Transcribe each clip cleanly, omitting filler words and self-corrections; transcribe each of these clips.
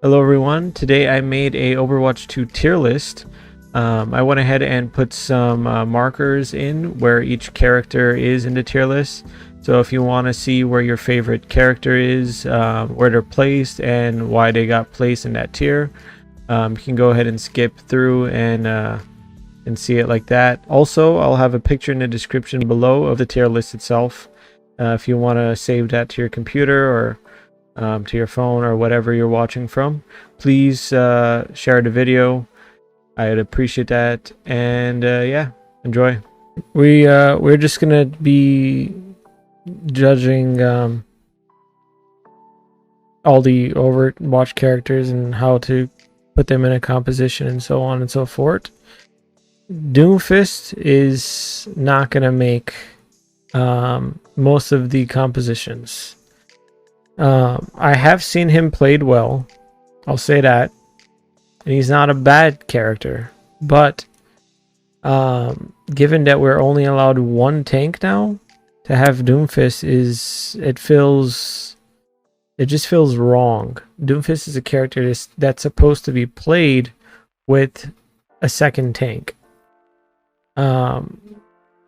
Hello everyone, today I made a Overwatch 2 tier list. I went ahead and put some markers in where each character is in the tier list. So if you want to see where your favorite character is, where they're placed, and why they got placed in that tier, you can go ahead and skip through and see it like that. Also, I'll have a picture in the description below of the tier list itself. If you want to save that to your computer or to your phone or whatever you're watching from, please share the video. I'd appreciate that. And yeah, enjoy. We're just gonna be judging all the Overwatch characters and how to put them in a composition and so on and so forth. DoomFist is not gonna make most of the compositions. I have seen him played well, I'll say that, and he's not a bad character, but given that we're only allowed one tank now, to have DoomFist it just feels wrong. DoomFist is a character that's supposed to be played with a second tank.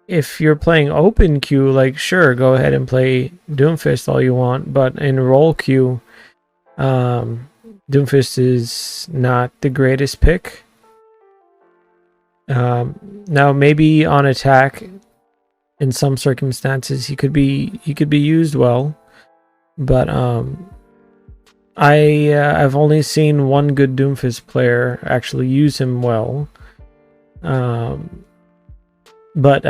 If you're playing open queue, like, sure, go ahead and play DoomFist all you want, but in role queue, DoomFist is not the greatest pick. Now maybe on attack, in some circumstances, he could be used well, but I've only seen one good DoomFist player actually use him well. But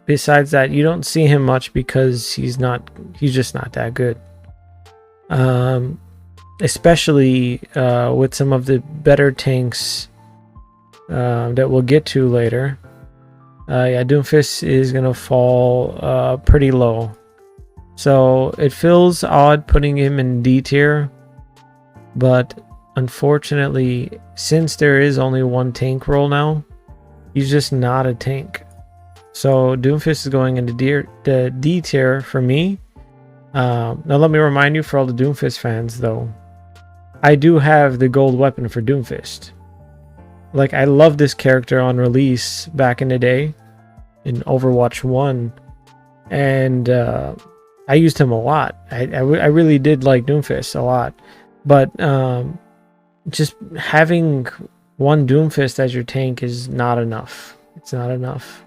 besides that, you don't see him much because he's just not that good. Especially with some of the better tanks that we'll get to later. Yeah, DoomFist is gonna fall pretty low. So it feels odd putting him in D tier, but unfortunately, since there is only one tank role now, he's just not a tank. So DoomFist is going into the D tier for me. Now let me remind you, for all the DoomFist fans though, I do have the gold weapon for DoomFist. Like, I love this character on release back in the day in Overwatch 1, and I used him a lot. I really did like DoomFist a lot, but just having one DoomFist as your tank is not enough. It's not enough.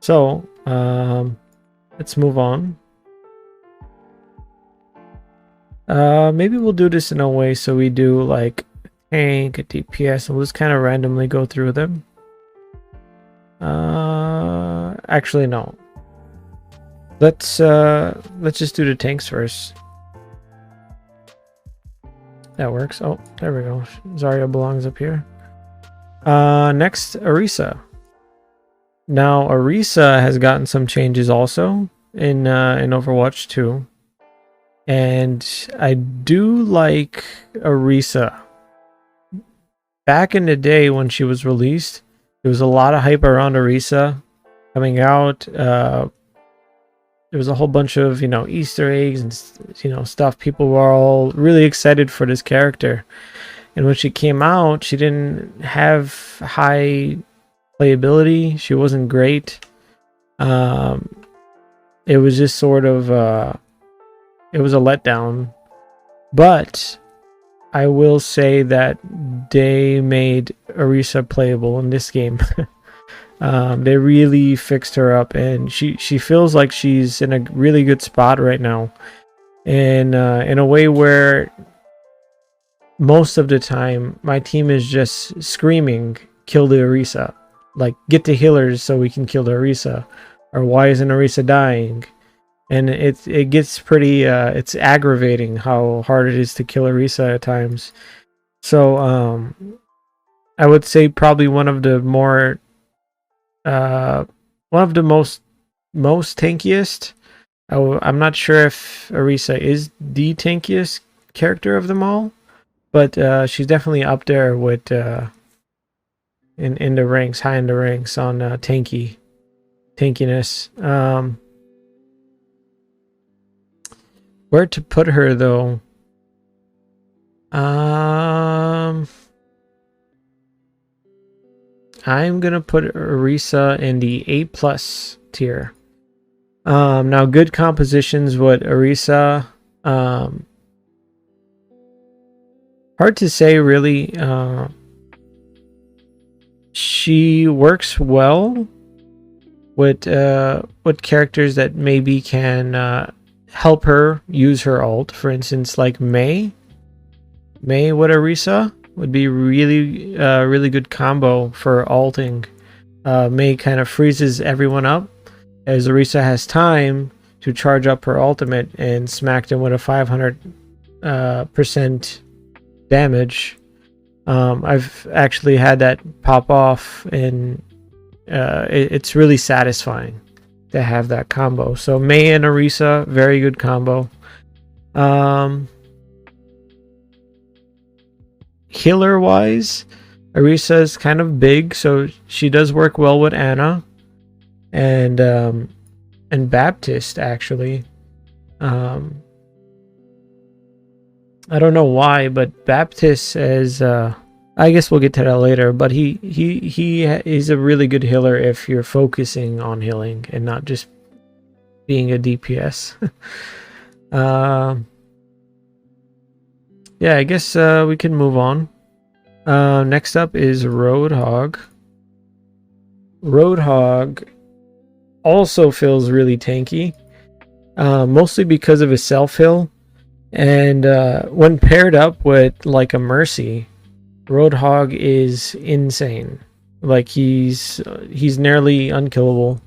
So let's move on. Maybe we'll do this in a way so we do like tank, a DPS, and we'll just kind of randomly go through them. Actually no. Let's just do the tanks first. That works. Oh, there we go. Zarya belongs up here. Next, Orisa. Now, Orisa has gotten some changes also in Overwatch 2. And I do like Orisa. Back in the day when she was released, there was a lot of hype around Orisa coming out. There was a whole bunch of, Easter eggs and, stuff. People were all really excited for this character. And when she came out, she didn't have high playability. She wasn't great. It was just sort of it was a letdown, but I will say that they made Orisa playable in this game. They really fixed her up, and she feels like she's in a really good spot right now, and in a way where most of the time my team is just screaming, kill the Orisa. Like, get the healers so we can kill the Orisa, or why isn't Orisa dying? And it gets pretty it's aggravating how hard it is to kill Orisa at times. So I would say probably one of the most tankiest. I'm not sure if Orisa is the tankiest character of them all, but she's definitely up there with in the ranks, high in the ranks on tankiness. Where to put her though? I'm gonna put Orisa in the A+ tier. Now good compositions with Orisa. Hard to say really. She works well with characters that maybe can help her use her ult. For instance, like Mei with Orisa would be really good combo for ulting. Mei kind of freezes everyone up as Orisa has time to charge up her ultimate and smack them with a 500% damage. I've actually had that pop off, and it's really satisfying to have that combo. So Mei and Orisa, very good combo. Healer wise, Orisa is kind of big, so she does work well with Ana and Baptiste actually. I don't know why, but Baptiste is I guess we'll get to that later, but he is a really good healer if you're focusing on healing and not just being a DPS. Yeah, I guess we can move on. Next up is Roadhog. Roadhog also feels really tanky, mostly because of his self-heal. And when paired up with like a Mercy, Roadhog is insane. Like he's nearly unkillable.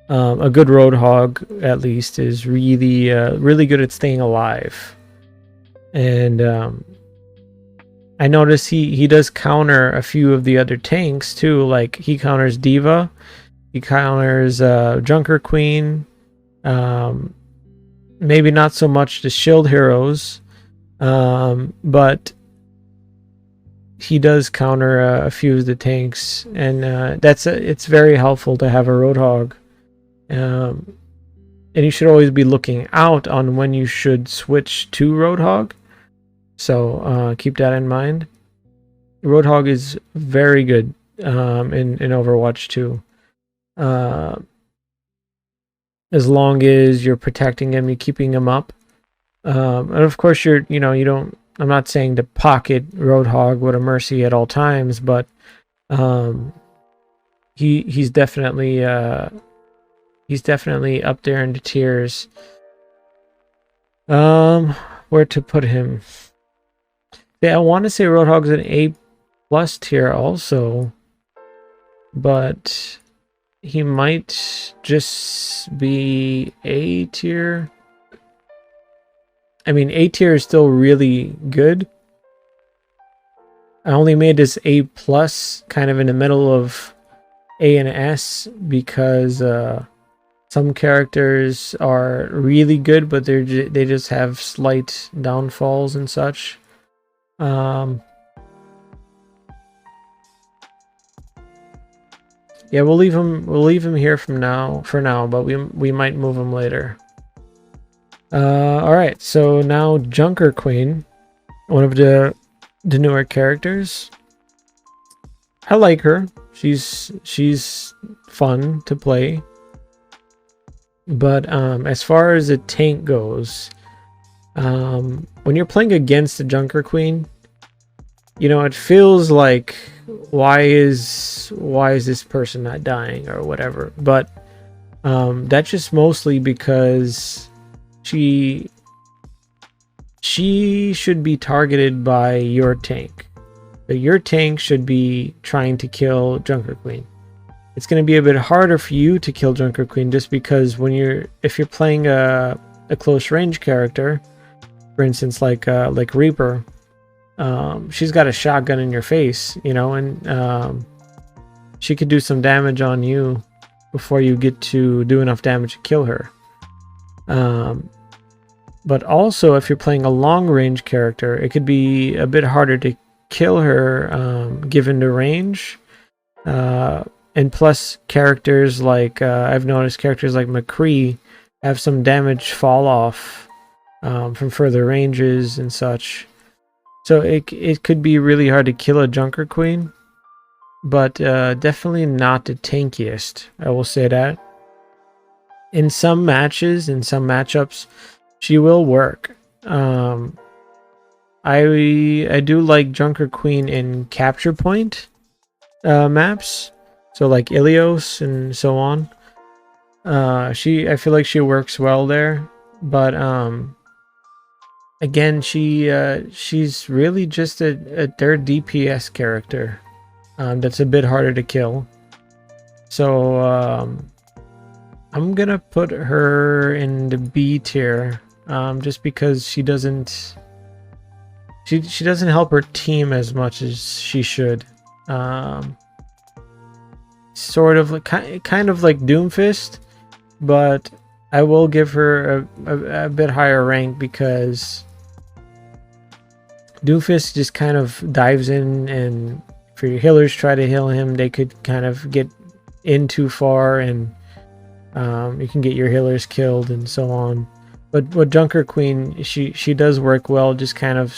A good Roadhog, at least, is really good at staying alive. And I notice he does counter a few of the other tanks too. Like he counters Diva, he counters Junker Queen. Maybe not so much the shield heroes, but he does counter a few of the tanks, and it's very helpful to have a Roadhog. And you should always be looking out on when you should switch to Roadhog. So keep that in mind. Roadhog is very good in Overwatch 2. As long as you're protecting him, you're keeping him up. And of course you don't, I'm not saying to pocket Roadhog with a Mercy at all times, but he's definitely up there in the tiers. Where to put him? Yeah, I want to say Roadhog's an A+ tier also, but he might just be A tier. I mean, A tier is still really good. I only made this A+ kind of in the middle of A and S because some characters are really good, but they just have slight downfalls and such. Yeah, we'll leave him here for now, but we might move him later. All right, so now Junker Queen, one of the newer characters. I like her. She's fun to play. But as far as a tank goes, when you're playing against the Junker Queen, it feels like why is this person not dying or whatever. But that's just mostly because she should be targeted by your tank. Your tank should be trying to kill Junker Queen. It's going to be a bit harder for you to kill Junker Queen just because if you're playing a close range character, for instance, like Reaper, she's got a shotgun in your face, and she could do some damage on you before you get to do enough damage to kill her. But also, if you're playing a long range character, it could be a bit harder to kill her given the range. And plus, characters like I've noticed characters like Mcree have some damage fall off from further ranges and such. So it could be really hard to kill a Junker Queen. but definitely not the tankiest. I will say that. In some matches, in some matchups, she will work. I do like Junker Queen in capture point maps, so like Ilios and so on. I feel like she works well there, but again, she's really just a third DPS character. That's a bit harder to kill. So I'm gonna put her in the B tier, just because she doesn't help her team as much as she should. Sort of like kind of like DoomFist, but I will give her a bit higher rank because DoomFist just kind of dives in, and if your healers try to heal him, they could kind of get in too far, and you can get your healers killed and so on. But with Junker Queen, she does work well, just kind of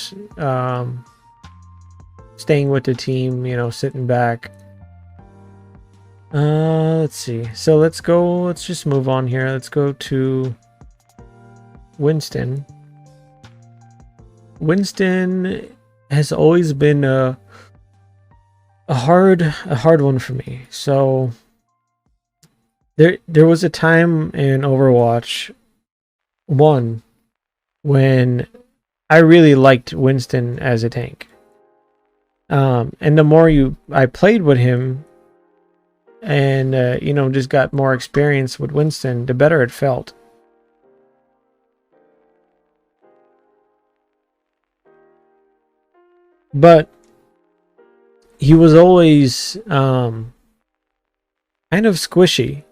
staying with the team, you know, sitting back. Let's see. So let's just move on here. Let's go to Winston. Winston has always been a hard one for me. So there was a time in Overwatch 1 when I really liked Winston as a tank. And the more I played with him, and you know, just got more experience with Winston, the better it felt. But he was always kind of squishy,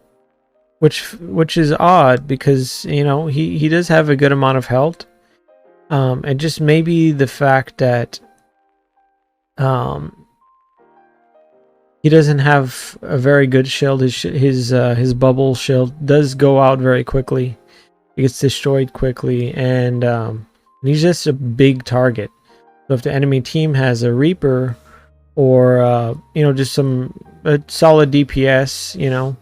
which is odd because, you know, he does have a good amount of health, and just maybe the fact that he doesn't have a very good shield. His bubble shield does go out very quickly. It gets destroyed quickly, and he's just a big target. So if the enemy team has a Reaper, or you know, just a solid DPS, you know,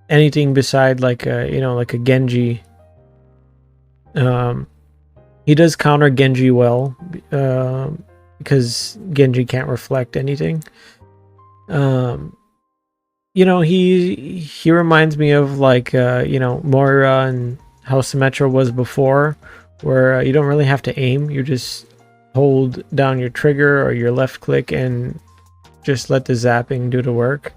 anything beside like you know, like a Genji, he does counter Genji well, because Genji can't reflect anything. You know, he reminds me of like you know, Moira and how Symmetra was before, where you don't really have to aim. You just hold down your trigger or your left click and just let the zapping do the work.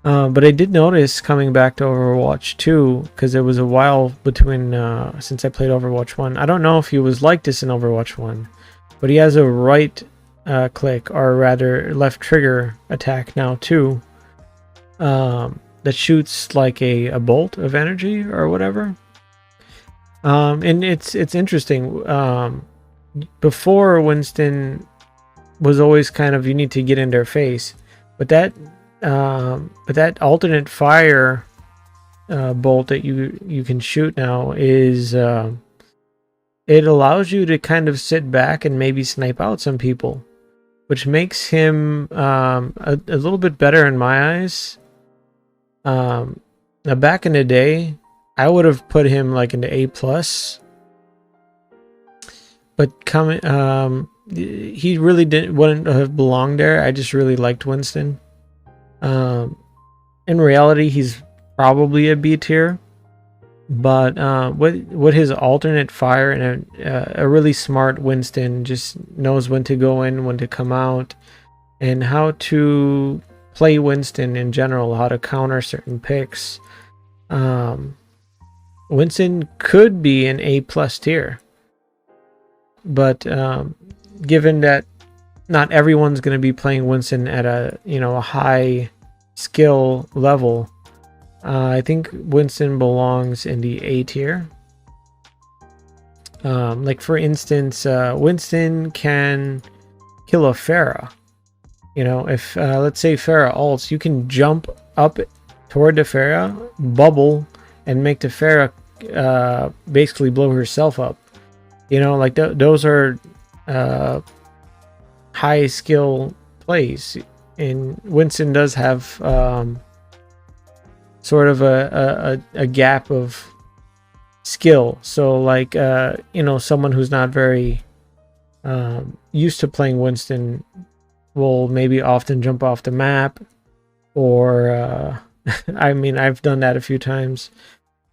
But I did notice coming back to Overwatch 2, because it was a while between since I played Overwatch 1. I don't know if he was like this in Overwatch 1, but he has a right click, or rather left trigger attack now too, that shoots like a bolt of energy or whatever. And it's interesting. Before, Winston was always kind of, you need to get in their face, but that alternate fire bolt that you can shoot now is it allows you to kind of sit back and maybe snipe out some people, which makes him a little bit better in my eyes. Now, back in the day, I would have put him like into A+, but coming he really wouldn't have belonged there. I just really liked Winston. In reality, he's probably a B tier, but with his alternate fire and a really smart Winston, just knows when to go in, when to come out, and how to play Winston in general, how to counter certain picks. Winston could be an A+ tier, but given that not everyone's going to be playing Winston at a, you know, a high skill level, I think Winston belongs in the A tier. Like for instance, Winston can kill a Pharah. You know, if let's say Pharah ults, you can jump up toward the Pharah, bubble, and make the Pharah basically blow herself up. You know, like those are high skill plays. And Winston does have sort of a gap of skill. So like you know, someone who's not very used to playing Winston will maybe often jump off the map, or I mean, I've done that a few times.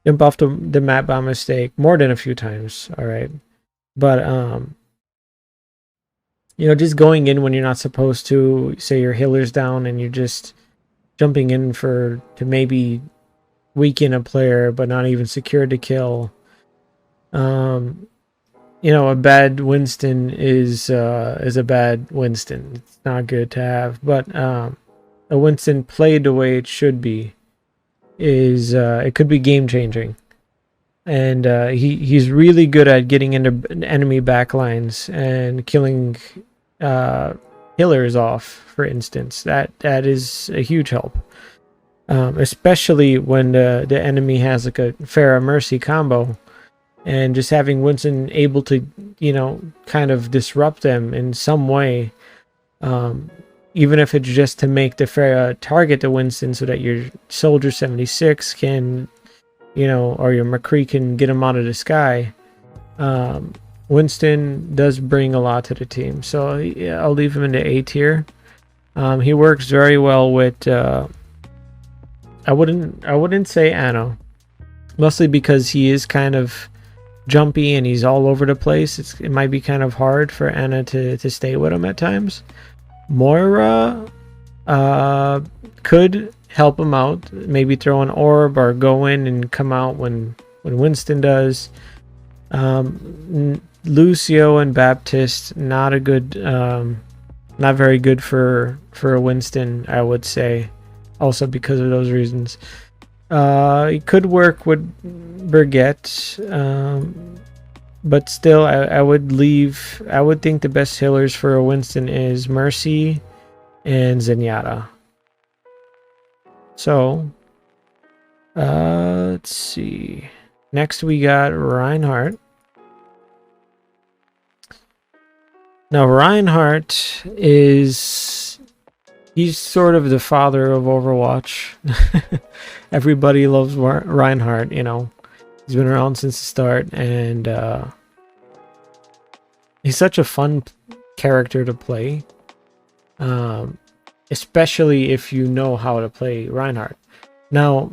Jump off the map by mistake, more than a few times. All right, but you know, just going in when you're not supposed to. Say your healer's down and you're just jumping in to maybe weaken a player, but not even secure to kill. You know, a bad Winston is a bad Winston. It's not good to have, but a Winston played the way it should be is it could be game changing. And he's really good at getting into enemy backlines and killing healers off, for instance. That is a huge help, especially when the enemy has like a Pharah Mercy combo, and just having Winston able to, you know, kind of disrupt them in some way, even if it's just to make the Pharah target the Winston so that your Soldier 76 can, you know, or your Mcree can get him out of the sky. Winston does bring a lot to the team, so yeah, I'll leave him in the A tier. He works very well with I wouldn't say Anna, mostly because he is kind of jumpy and he's all over the place. It might be kind of hard for Anna to stay with him at times. Moira could help him out, maybe throw an orb or go in and come out when Winston does. Lucio and Baptiste, not a good, not very good for a Winston, I would say, also because of those reasons. It could work with Brigitte, but still I would think the best healers for a Winston is Mercy and Zenyatta. So let's see, next we got Reinhardt. Now Reinhardt he's sort of the father of Overwatch. Everybody loves Reinhardt, you know. He's been around since the start, and he's such a fun character to play. Especially if you know how to play Reinhardt. Now,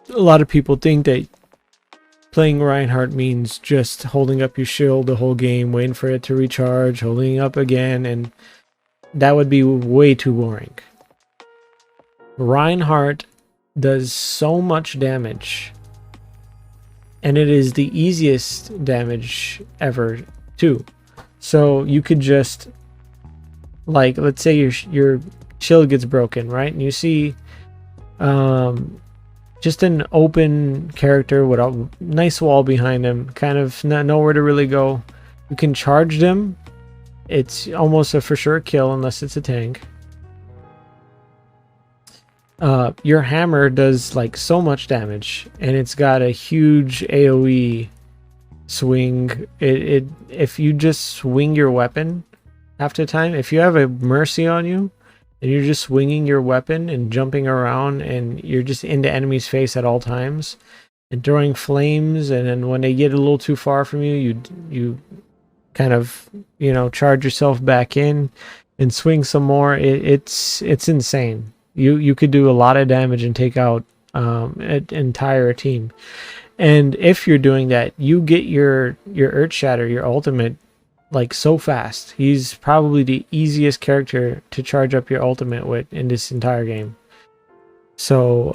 a lot of people think that playing Reinhardt means just holding up your shield the whole game, waiting for it to recharge, holding it up again, and that would be way too boring. Reinhardt does so much damage, and it is the easiest damage ever too. So you could just, like, let's say your shield gets broken, right? And you see just an open character with a nice wall behind him, kind of nowhere to really go. You can charge them. It's almost a for sure kill unless it's a tank. Your hammer does like so much damage, and it's got a huge AoE swing. If you just swing your weapon half the time, if you have a Mercy on you and you're just swinging your weapon and jumping around and you're just in the enemy's face at all times and throwing flames, and then when they get a little too far from you, you kind of, you know, charge yourself back in and swing some more. It's insane. You could do a lot of damage and take out an entire team. And if you're doing that, you get your Earth Shatter, your ultimate, like so fast. He's probably the easiest character to charge up your ultimate with in this entire game. So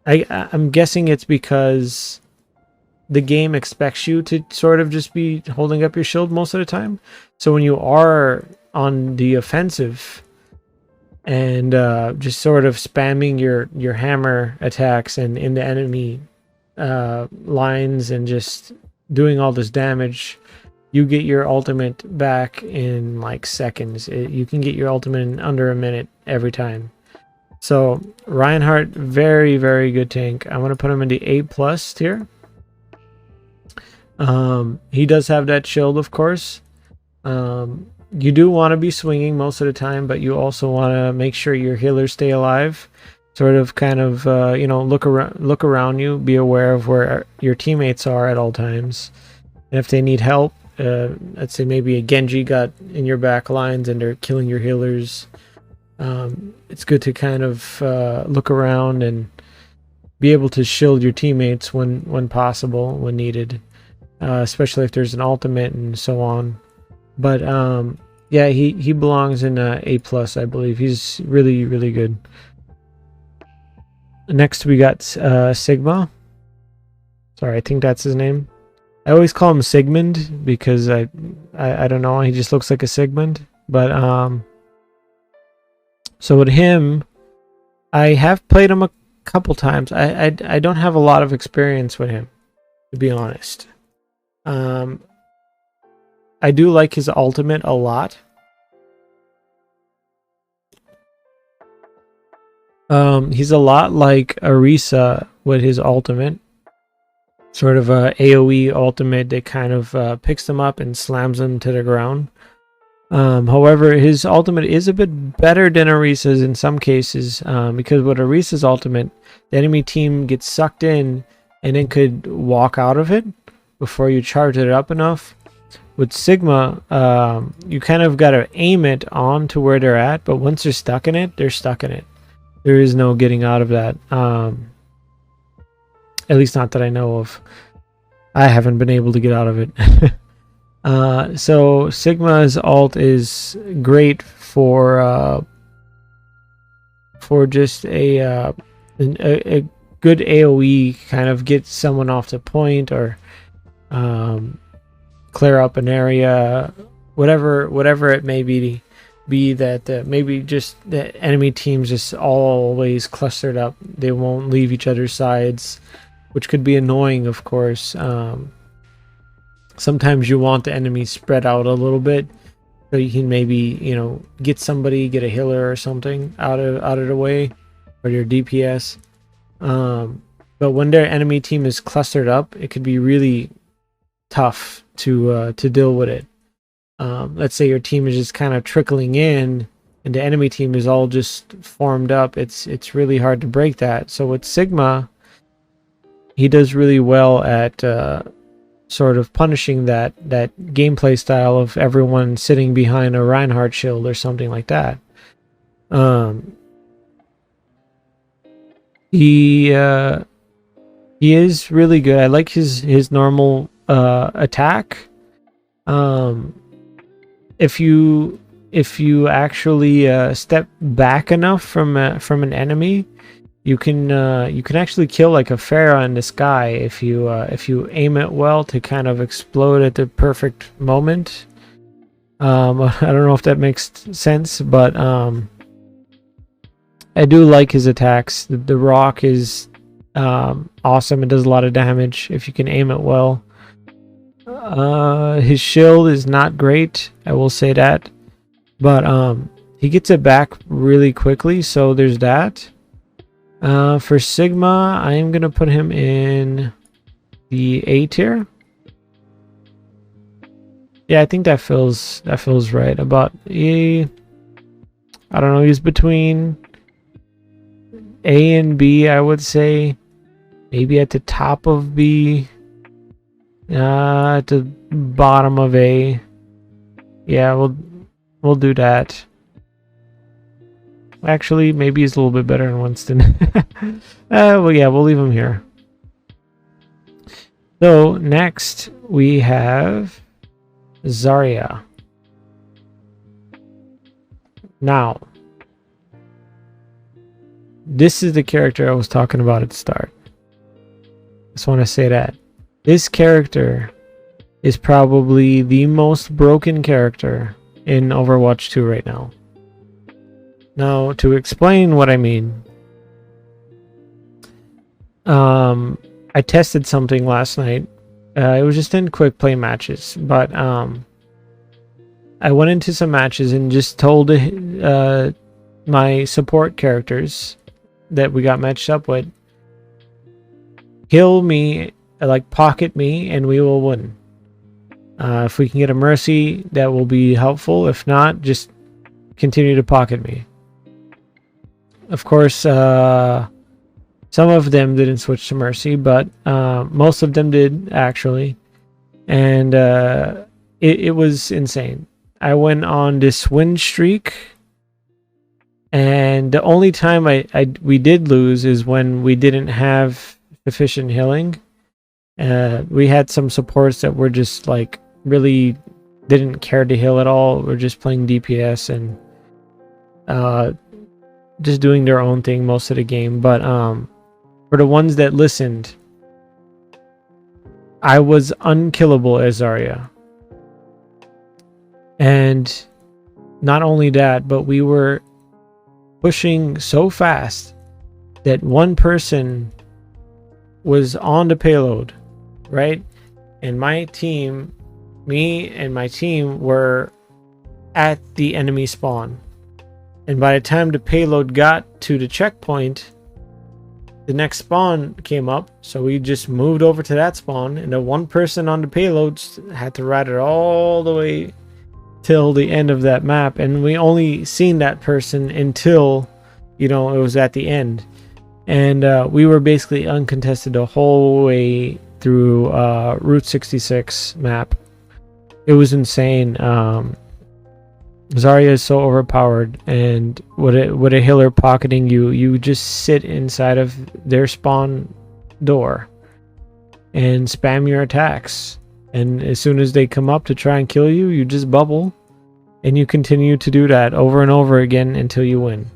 I'm guessing it's because the game expects you to sort of just be holding up your shield most of the time. So when you are on the offensive and just sort of spamming your hammer attacks and in the enemy lines and just doing all this damage, you get your ultimate back in like seconds. You can get your ultimate in under a minute every time. So Reinhardt, very, very good tank. I'm going to put him in the A+ tier. He does have that shield, of course. You do want to be swinging most of the time, but you also want to make sure your healers stay alive. Sort of, kind of, you know, look around you, be aware of where your teammates are at all times, and if they need help, let's say maybe a Genji got in your back lines and they're killing your healers. It's good to kind of look around and be able to shield your teammates when possible, when needed, especially if there's an ultimate and so on. But yeah, he belongs in A+, I believe. He's really, really good. Next we got Sigma. Sorry, I think that's his name. I always call him Sigmund because I don't know, he just looks like a Sigmund. But so with him, I have played him a couple times. I don't have a lot of experience with him, to be honest. I do like his ultimate a lot. He's a lot like Orisa with his ultimate. Sort of a AoE ultimate that kind of picks them up and slams them to the ground. However, his ultimate is a bit better than Orisa's in some cases, because with Orisa's ultimate, the enemy team gets sucked in and then could walk out of it before you charge it up enough. With Sigma, you kind of got to aim it on to where they're at, but once they're stuck in it, they're stuck in it. There is no getting out of that. At least not that I know of. I haven't been able to get out of it. So Sigma's ult is great for just a good AoE, kind of get someone off the point, or clear up an area, whatever it may be that maybe just the enemy teams just always clustered up. They won't leave each other's sides, which could be annoying, of course. Sometimes you want the enemy spread out a little bit, so you can maybe, you know, get a healer or something out of the way, or your DPS. But when their enemy team is clustered up, it could be really tough to deal with it. Let's say your team is just kind of trickling in, and the enemy team is all just formed up. It's really hard to break that. So with Sigma, he does really well at sort of punishing that gameplay style of everyone sitting behind a Reinhardt shield or something like that. He is really good. I like his normal attack. If you actually step back enough from an enemy, you can actually kill like a Pharah in the sky if you aim it well to kind of explode at the perfect moment. I don't know if that makes sense, but I do like his attacks. The rock is awesome. It does a lot of damage if you can aim it well. His shield is not great, I will say that, but he gets it back really quickly, so there's that. For Sigma, I am gonna put him in the A tier. Yeah, I think that feels right. About I don't know, he's between A and B, I would say. Maybe at the top of B, at the bottom of A. Yeah, we'll do that. Actually, maybe he's a little bit better than Winston. Well, yeah, we'll leave him here. So next we have Zarya. Now, this is the character I was talking about at the start. Just want to say that this character is probably the most broken character in Overwatch 2 right now. Now, to explain what I mean, I tested something last night. It was just in quick play matches, but I went into some matches and just told my support characters that we got matched up with, kill me, like pocket me, and we will win. If we can get a Mercy, that will be helpful. If not, just continue to pocket me. Of course, some of them didn't switch to Mercy, but most of them did, actually. And it was insane. I went on this win streak, and the only time we did lose is when we didn't have sufficient healing. We had some supports that were just like really didn't care to heal at all. We're just playing DPS and just doing their own thing most of the game. But for the ones that listened, I was unkillable as Zarya. And not only that, but we were pushing so fast that one person was on the payload, right? And my team, me and my team, were at the enemy spawn. And by the time the payload got to the checkpoint, the next spawn came up. So we just moved over to that spawn, and the one person on the payload had to ride it all the way till the end of that map. And we only seen that person until, you know, it was at the end. And we were basically uncontested the whole way through Route 66 map. It was insane. Zarya is so overpowered, and with a healer pocketing you, you just sit inside of their spawn door and spam your attacks. And as soon as they come up to try and kill you, you just bubble, and you continue to do that over and over again until you win.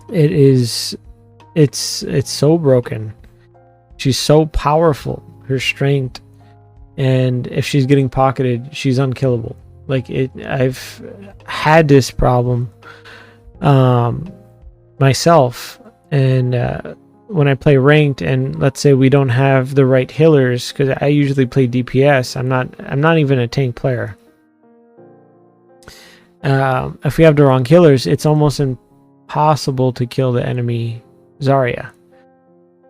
It's so broken. She's so powerful, her strength, and if she's getting pocketed, she's unkillable. Like I've had this problem myself, and when I play ranked, and let's say we don't have the right healers, because I usually play DPS. I'm not even a tank player. If we have the wrong healers, it's almost impossible to kill the enemy Zarya.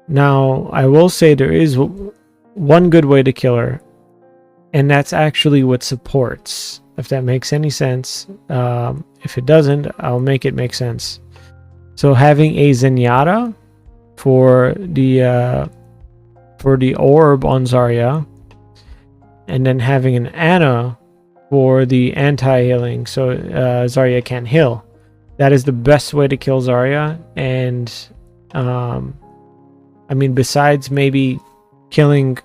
Now, I will say there is one good way to kill her, and that's actually with supports, if that makes any sense. If it doesn't, I'll make it make sense. So having a Zenyatta for the orb on Zarya, and then having an Ana for the anti-healing, so Zarya can't heal. That is the best way to kill Zarya. And I mean, besides maybe killing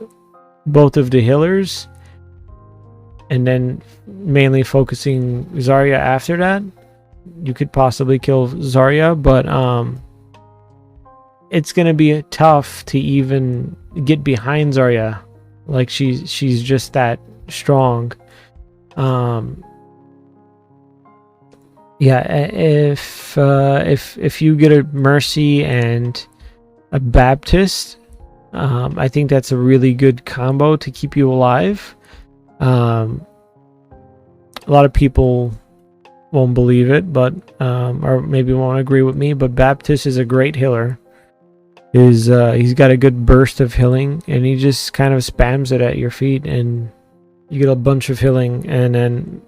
both of the healers and then mainly focusing Zarya after that, you could possibly kill Zarya, but it's gonna be tough to even get behind Zarya. Like she's just that strong. Yeah, if you get a Mercy and a Baptiste, I think that's a really good combo to keep you alive. A lot of people won't believe it, but or maybe won't agree with me, but Baptiste is a great healer. He's got a good burst of healing, and he just kind of spams it at your feet, and you get a bunch of healing. And then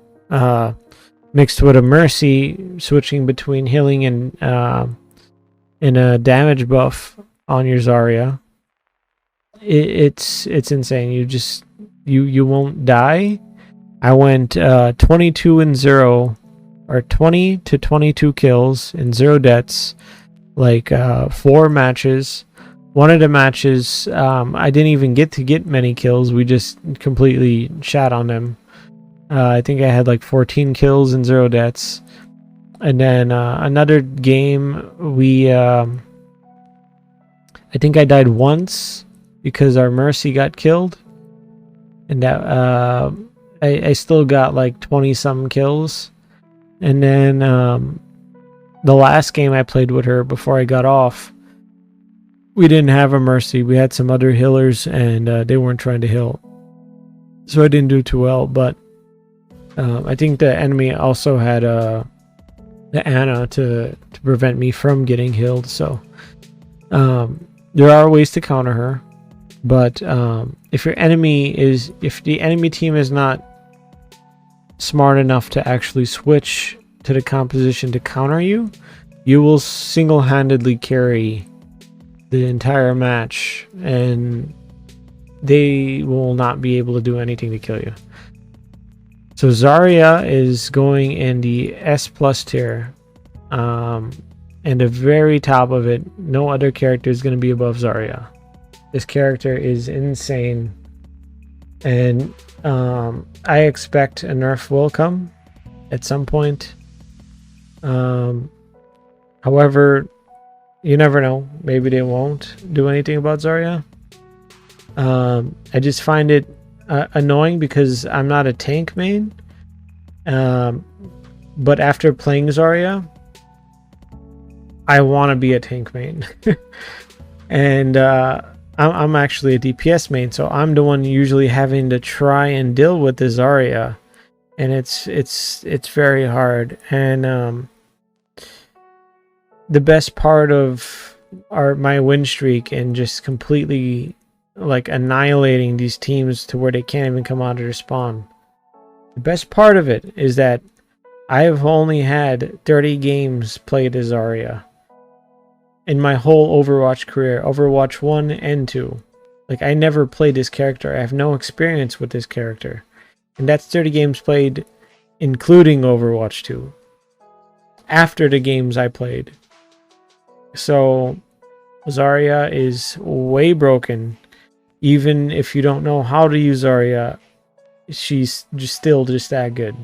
mixed with a Mercy, switching between healing and a damage buff on your Zarya, it's insane. You won't die. I went 22-0, or 20 to 22 kills and 0 deaths, like 4 matches. One of the matches, I didn't even get many kills. We just completely shat on them. I think I had like 14 kills and 0 deaths. And then another game, I think I died once because our Mercy got killed, and that I still got like 20-some kills. And then the last game I played with her before I got off, we didn't have a Mercy. We had some other healers, and they weren't trying to heal, so I didn't do too well. But I think the enemy also had the Ana to prevent me from getting healed. So there are ways to counter her. But if the enemy team is not smart enough to actually switch to the composition to counter you, you will single-handedly carry the entire match, and they will not be able to do anything to kill you. So Zarya is going in the S+ tier, and the very top of it, no other character is going to be above Zarya. This character is insane, and I expect a nerf will come at some point. However, you never know. Maybe they won't do anything about Zarya. I just find it annoying because I'm not a tank main. But after playing Zarya, I want to be a tank main. And I'm actually a DPS main, so I'm the one usually having to try and deal with the Zarya, and it's very hard. And the best part of my win streak and just completely like annihilating these teams to where they can't even come out of their spawn. The best part of it is that I've only had 30 games played as Zarya in my whole Overwatch career, Overwatch 1 and 2. Like, I never played this character. I have no experience with this character. And that's 30 games played, including Overwatch 2. After the games I played. So, Zarya is way broken. Even if you don't know how to use Zarya, she's still just that good.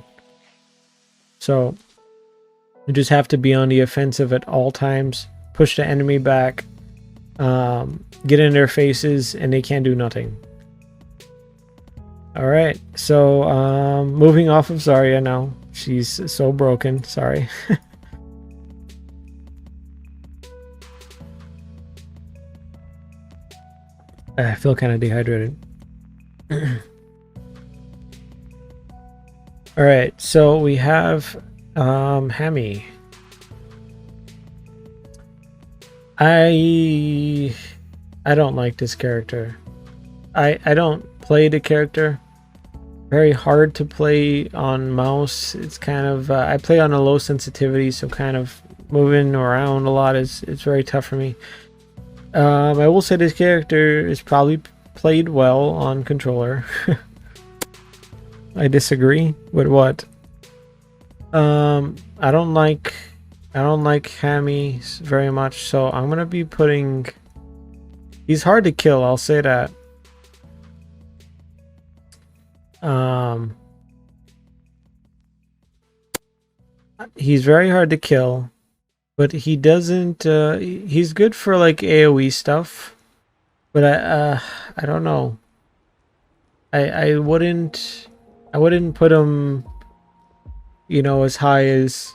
So, you just have to be on the offensive at all times. Push the enemy back, get in their faces, and they can't do nothing. Alright, so moving off of Zarya now. She's so broken, sorry. I feel kind of dehydrated. Alright, so we have Hammy. I don't like this character. I don't play the character. Very hard to play on mouse. It's kind of I play on a low sensitivity, so kind of moving around a lot is very tough for me. I will say this character is probably played well on controller. I disagree with what. I don't like Hammy very much, so I'm gonna be putting. He's hard to kill, I'll say that. He's very hard to kill, but he doesn't. He's good for like AOE stuff, but I don't know. I wouldn't put him, you know, as high as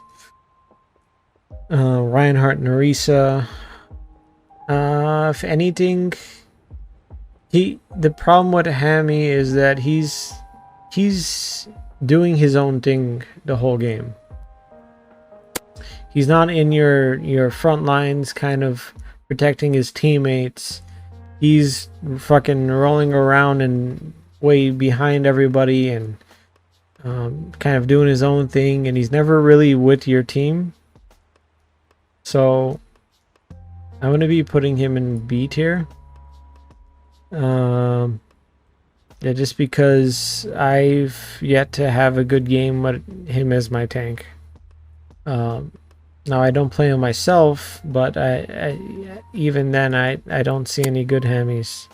Reinhardt and Orisa. If anything, the problem with Hammy is that he's doing his own thing the whole game. He's not in your front lines kind of protecting his teammates. He's fucking rolling around and way behind everybody and kind of doing his own thing, and he's never really with your team. So I'm going to be putting him in B tier. Yeah, just because I've yet to have a good game with him as my tank. Now I don't play him myself, but even then I don't see any good Hammies.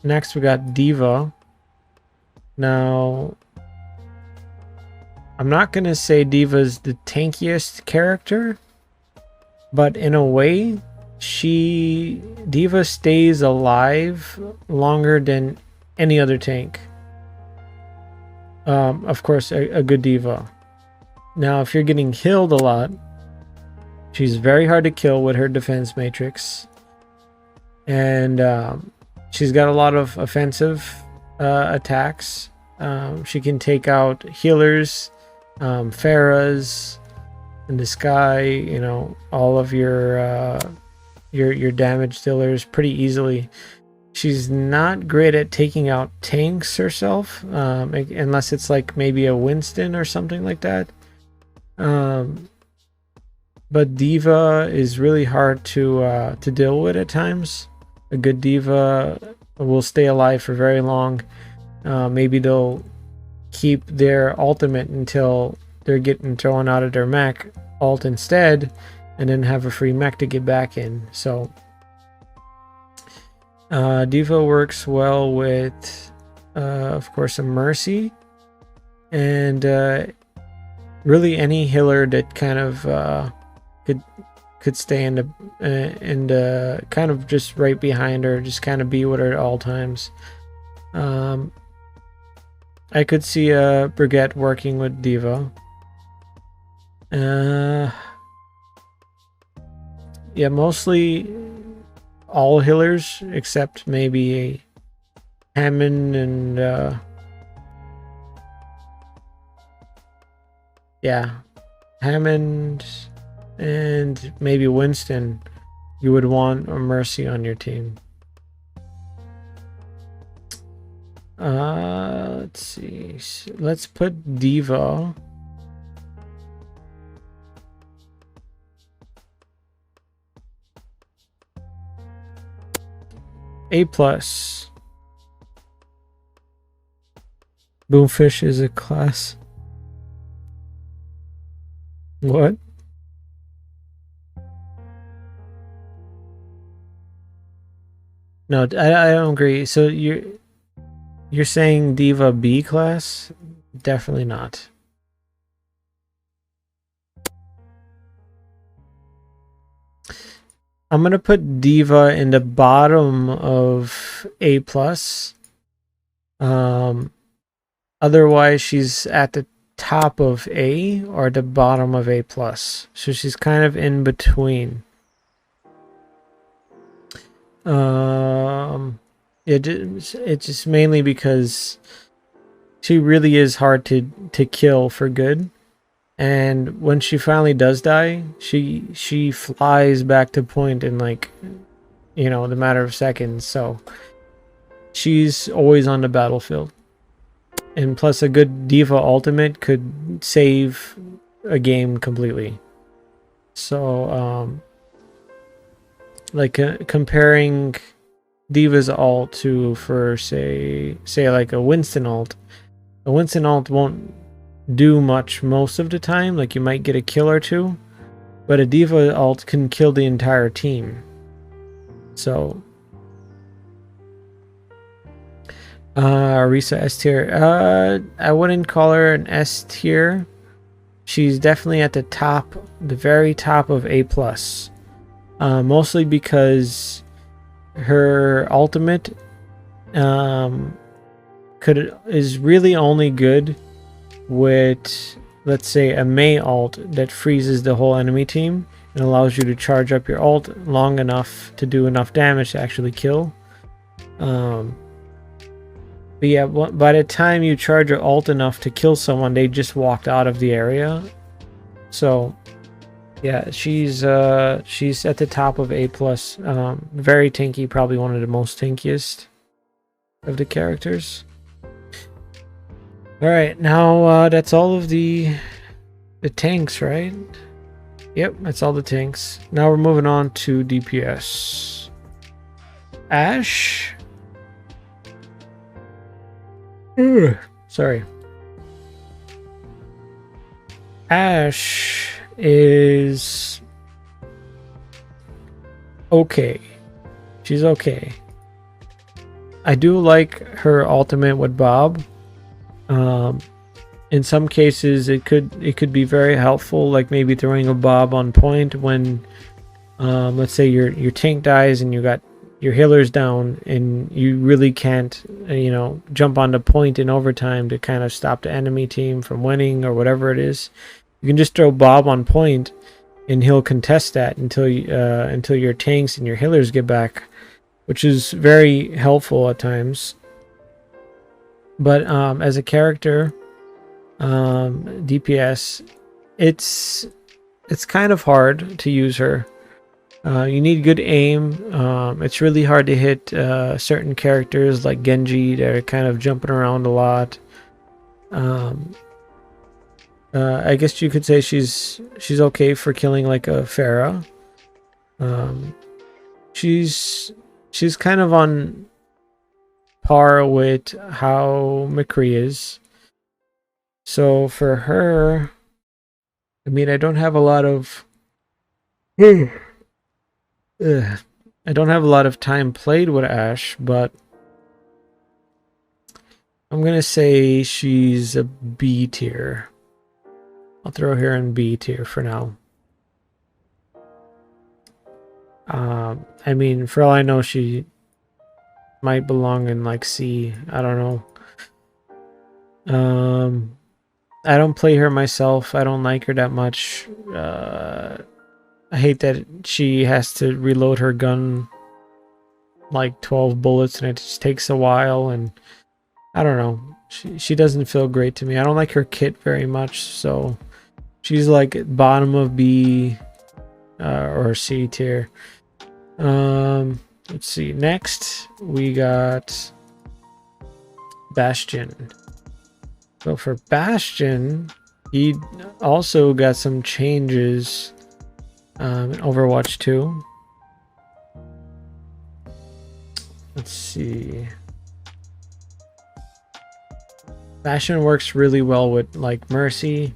Next we got D.Va. Now I'm not gonna say D.Va's the tankiest character, but in a way D.Va stays alive longer than any other tank. Of course, a good D.Va. Now, if you're getting killed a lot, she's very hard to kill with her defense matrix. And she's got a lot of offensive attacks. She can take out healers, Pharahs in the sky, you know, all of your your damage dealers pretty easily. She's not great at taking out tanks herself, unless it's like maybe a Winston or something like that. But Diva is really hard to deal with at times. A good Diva will stay alive for very long. Maybe they'll keep their ultimate until they're getting thrown out of their mech ult instead, and then have a free mech to get back in. So Diva works well with, of course, a Mercy, and really any healer that kind of could stay in the kind of just right behind her, just kind of be with her at all times. I could see Brigitte working with Diva. Yeah, mostly all healers except maybe Hammond and yeah, Hammond and maybe Winston. You would want a Mercy on your team. Let's see. Let's put Diva. A+. Boomfish is a class. What? No, I don't agree. So you're saying Diva B class? Definitely not. I'm gonna put Diva in the bottom of A+. Otherwise she's at the top of A or the bottom of A+. So she's kind of in between. It's just mainly because she really is hard to kill for good. And when she finally does die, she flies back to point in like, you know, the matter of seconds. So she's always on the battlefield. And plus a good Diva ultimate could save a game completely. So like comparing Diva's ult to, for say like a Winston ult won't do much most of the time. Like you might get a kill or two, but a Diva ult can kill the entire team. So Orisa S tier. I wouldn't call her an S tier. She's definitely at the top, the very top of A+. Mostly because her ultimate is really only good with, let's say, a Mei ult that freezes the whole enemy team and allows you to charge up your ult long enough to do enough damage to actually kill. But yeah, by the time you charge your ult enough to kill someone, they just walked out of the area. So yeah, she's at the top of A+. Very tanky, probably one of the most tankiest of the characters. All right, now that's all of the tanks, right? Yep, that's all the tanks. Now we're moving on to DPS. Ashe. Sorry. Ashe is okay. She's okay. I do like her ultimate with Bob. In some cases it could be very helpful, like maybe throwing a Bob on point when let's say your tank dies and you got your healers down and you really can't jump on the point in overtime to kind of stop the enemy team from winning or whatever it is. You can just throw Bob on point and he'll contest that until your tanks and your healers get back, which is very helpful at times. But as a character, DPS, it's kind of hard to use her. You need good aim. It's really hard to hit certain characters like Genji. They're kind of jumping around a lot. I guess you could say she's okay for killing like a Pharah. She's kind of on par with how Mcree is. So for her, I mean, I don't have a lot of I don't have a lot of time played with Ashe, but I'm gonna say she's a B tier. I'll throw her in B tier for now. I mean, for all I know, she might belong in like C. I don't know. I don't play her myself. I don't like her that much. I hate that she has to reload her gun like 12 bullets and it just takes a while, and I don't know. She doesn't feel great to me. I don't like her kit very much, so she's like bottom of B or C tier. Let's see. Next, we got Bastion. So for Bastion, he also got some changes in Overwatch 2. Let's see. Bastion works really well with like Mercy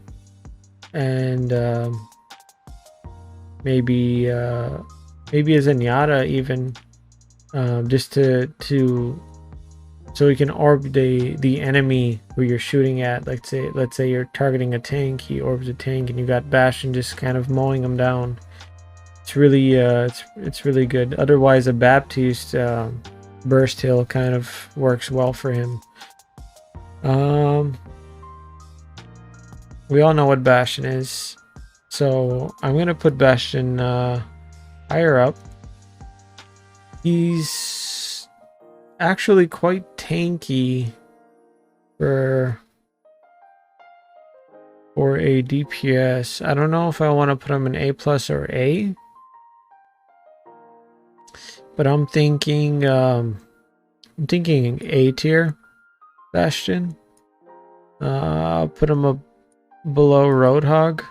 and maybe a Zenyatta even, just to so we can orb the enemy who you're shooting at. Let's say you're targeting a tank, he orbs a tank, and you got Bastion just kind of mowing him down. It's really it's really good. Otherwise, a Baptiste burst hill kind of works well for him. We all know what Bastion is, so I'm gonna put Bastion higher up. He's actually quite tanky for a DPS. I don't know if I want to put him in A+ or A, but I'm thinking A tier Bastion. I'll put him up below Roadhog.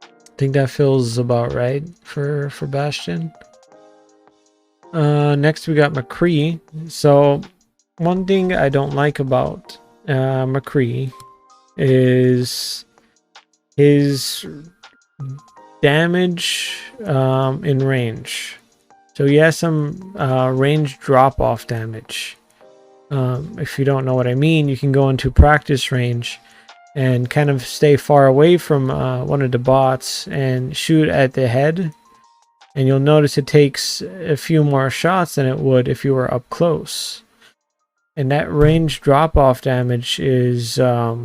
I think that feels about right for Bastion. Next we got Mcree. So one thing I don't like about Mcree is his damage in range. So he has some range drop-off damage. If you don't know what I mean, you can go into practice range and kind of stay far away from one of the bots and shoot at the head, and you'll notice it takes a few more shots than it would if you were up close. And that range drop-off damage is I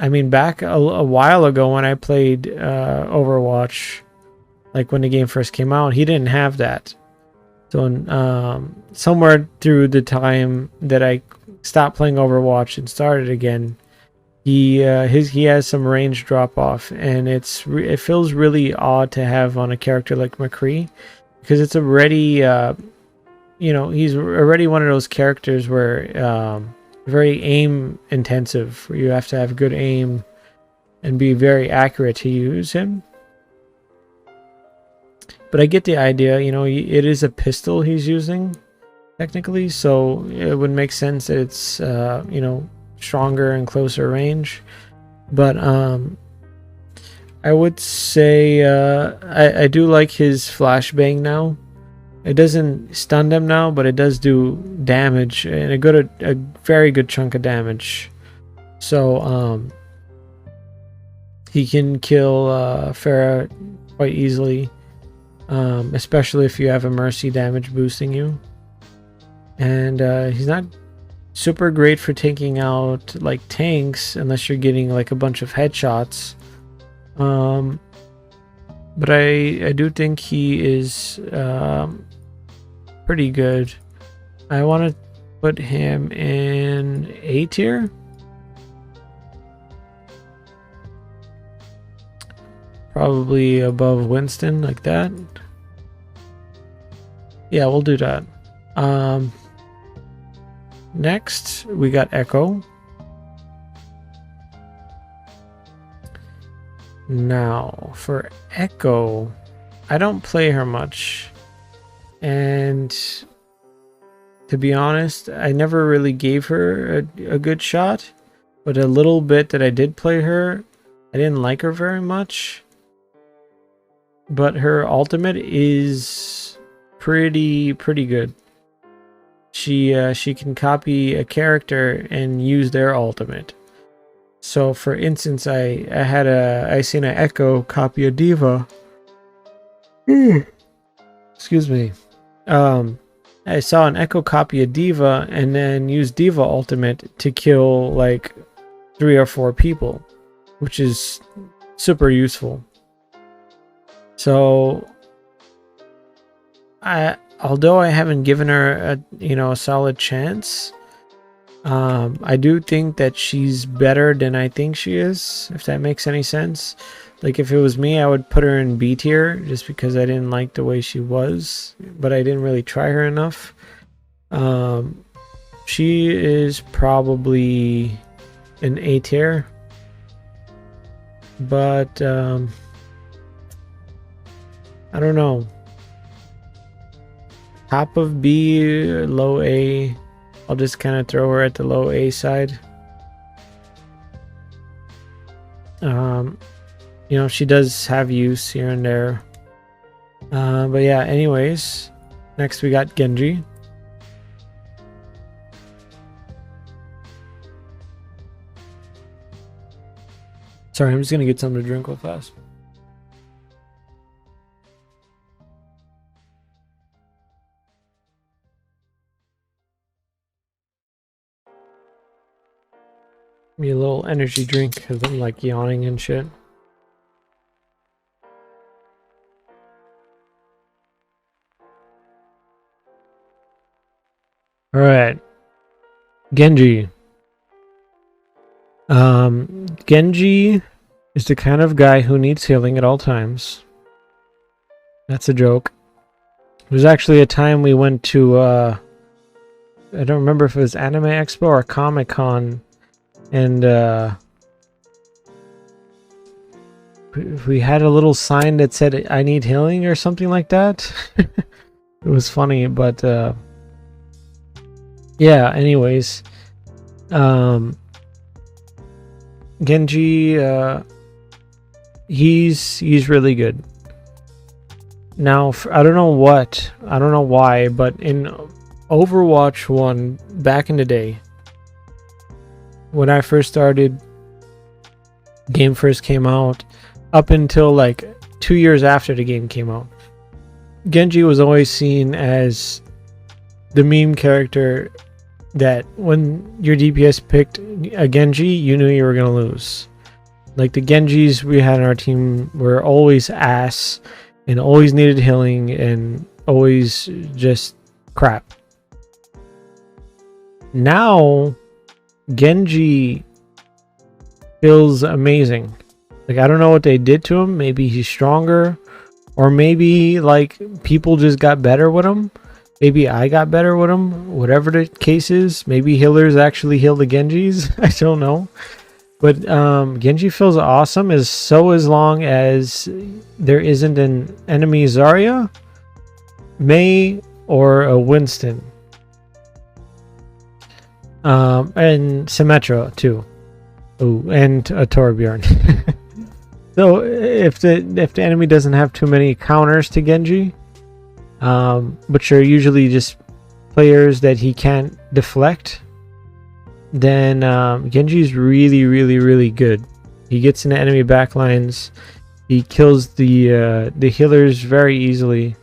mean, back a while ago when I played Overwatch, like when the game first came out, he didn't have that. So somewhere through the time that I stopped playing Overwatch and started again, he has some range drop off, and it feels really odd to have on a character like Mcree, because it's already he's already one of those characters where very aim intensive, where you have to have good aim and be very accurate to use him. But I get the idea, it is a pistol he's using technically, so it would make sense that it's stronger and closer range. But I would say I do like his flashbang now. It doesn't stun them now, but it does do damage, and a very good chunk of damage. So he can kill Pharah quite easily, especially if you have a Mercy damage boosting you. And he's not super great for taking out like tanks unless you're getting like a bunch of headshots. But I do think he is pretty good. I want to put him in A tier. Probably above Winston, like that. Yeah, we'll do that. Next, we got Echo. Now, for Echo, I don't play her much. And to be honest, I never really gave her a good shot. But a little bit that I did play her, I didn't like her very much. But her ultimate is pretty good. She can copy a character and use their ultimate. So for instance, I seen an Echo copy a Diva. Excuse me. I saw an Echo copy a Diva and then use Diva ultimate to kill like 3 or 4 people, which is super useful. So although I haven't given her a solid chance, I do think that she's better than I think she is, if that makes any sense. Like if it was me, I would put her in B tier just because I didn't like the way she was, but I didn't really try her enough. She is probably an A tier, but I don't know. Top of B, low A. I'll just kind of throw her at the low A side. You know, she does have use here and there. But yeah, anyways. Next we got Genji. Sorry, I'm just gonna get something to drink real fast. Me a little energy drink because I'm like yawning and shit. All right, Genji. Genji is the kind of guy who needs healing at all times. That's a joke. There's actually a time we went to I don't remember if it was Anime Expo or Comic Con, and we had a little sign that said "I need healing" or something like that. It was funny, but yeah. Anyways, Genji, he's really good. Now, I don't know why, but in Overwatch 1 back in the day, when I first started, game first came out, up until like 2 years after the game came out, Genji was always seen as the meme character that when your DPS picked a Genji, you knew you were going to lose. Like the Genjis we had on our team were always ass and always needed healing and always just crap. Now, Genji feels amazing. Like, I don't know what they did to him. Maybe he's stronger, or maybe like people just got better with him. Maybe I got better with him. Whatever the case is, maybe healers actually heal the Genjis. I don't know. But Genji feels awesome as long as there isn't an enemy Zarya, Mei, or a Winston. And Symmetra too. Ooh, and a Torbjorn. So if the enemy doesn't have too many counters to Genji, which are usually just players that he can't deflect, then Genji's really good. He gets into enemy backlines. He kills the healers very easily.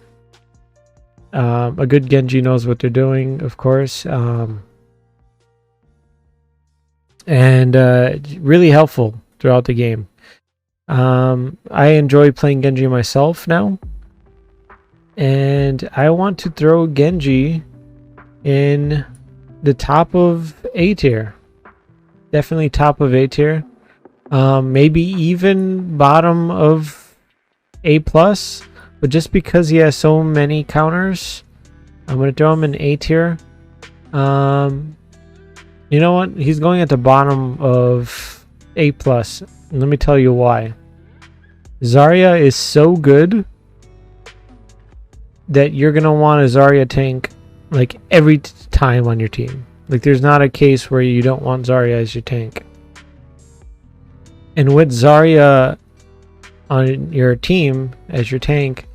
A good Genji knows what they're doing, of course, and really helpful throughout the game. I enjoy playing Genji myself now, and I want to throw Genji in the top of A tier. Definitely top of A tier. Maybe even bottom of A plus, but just because he has so many counters, I'm gonna throw him in A tier. You know what? He's going at the bottom of A plus. Let me tell you why. Zarya is so good that you're gonna want a Zarya tank like every time on your team. Like there's not a case where you don't want Zarya as your tank. And with Zarya on your team as your tank,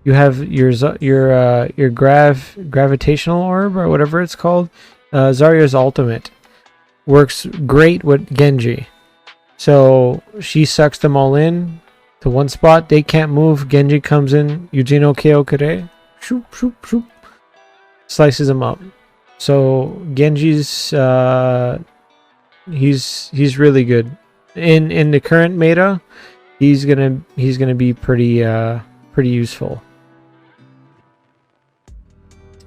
you have your gravitational orb or whatever it's called. Zarya's ultimate works great with Genji. So she sucks them all in to one spot. They can't move. Genji comes in. Yujino Kyokure. Shoop, shoop, shoop. Slices them up. So Genji's he's really good. In the current meta, he's gonna be pretty useful.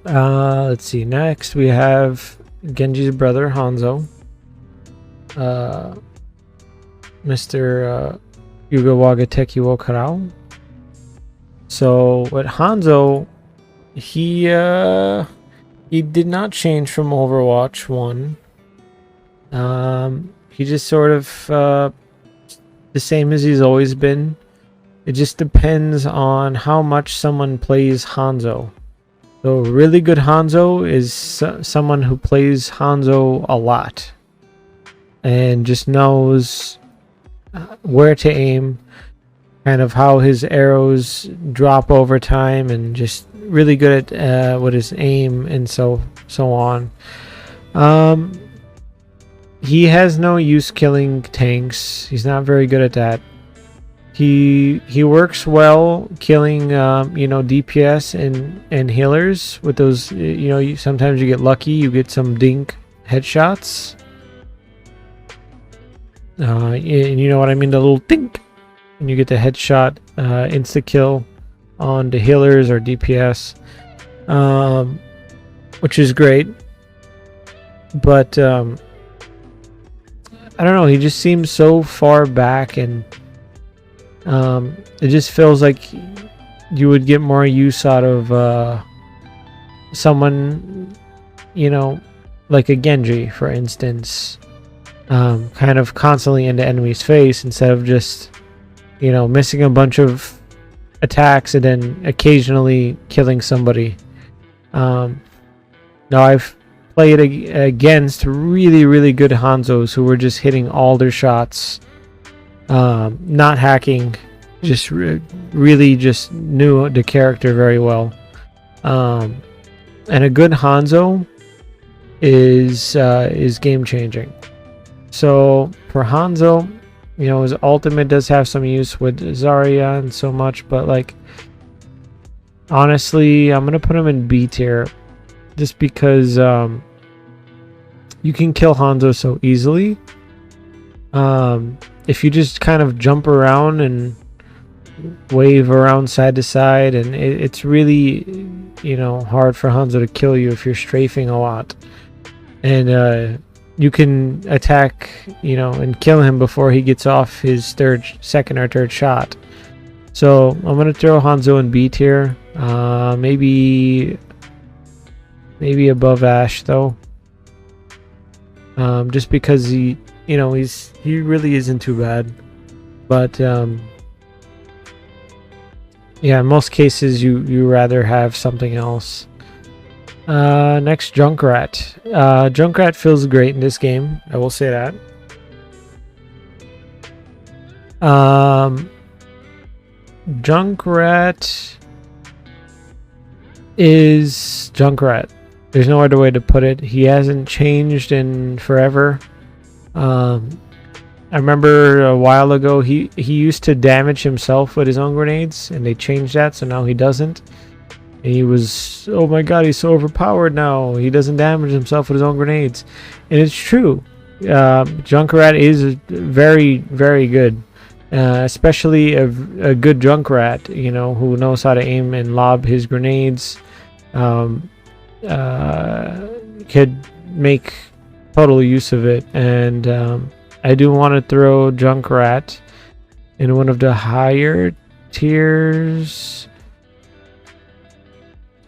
Let's see. Next we have Genji's brother Hanzo. Mr. Yugawaga Teki wo Karao. So with Hanzo, he did not change from Overwatch 1. He just sort of the same as he's always been. It just depends on how much someone plays Hanzo. So really good Hanzo is someone who plays Hanzo a lot and just knows where to aim, kind of how his arrows drop over time, and just really good at with his aim and so on. He has no use killing tanks. He's not very good at that. He works well killing DPS and healers with those. Sometimes you get lucky, you get some dink headshots. And you know what I mean, the little dink, and you get the headshot insta kill on the healers or DPS, which is great. But I don't know, he just seems so far back, and it just feels like you would get more use out of someone, like a Genji, for instance, kind of constantly in the enemy's face instead of just, missing a bunch of attacks and then occasionally killing somebody. Now I've played against really, really good Hanzos who were just hitting all their shots, not hacking, just really just knew the character very well. And a good Hanzo is game changing. So for Hanzo, his ultimate does have some use with Zarya and so much, but like honestly, I'm gonna put him in B tier just because you can kill Hanzo so easily. If you just kind of jump around and wave around side to side, and it's really hard for Hanzo to kill you if you're strafing a lot, and you can attack and kill him before he gets off his second or third shot. So I'm gonna throw Hanzo in B tier, maybe above Ashe though, just because he really isn't too bad. But yeah, in most cases you rather have something else. Next, Junkrat. Junkrat feels great in this game, I will say that. Junkrat is Junkrat. There's no other way to put it. He hasn't changed in forever. I remember a while ago he used to damage himself with his own grenades, and they changed that, so now he doesn't. And he was, oh my god, he's so overpowered now. He doesn't damage himself with his own grenades. And it's true. Junkrat is very, very good. Especially a good Junkrat, who knows how to aim and lob his grenades. Could make total use of it. And I do want to throw Junkrat in one of the higher Tiers.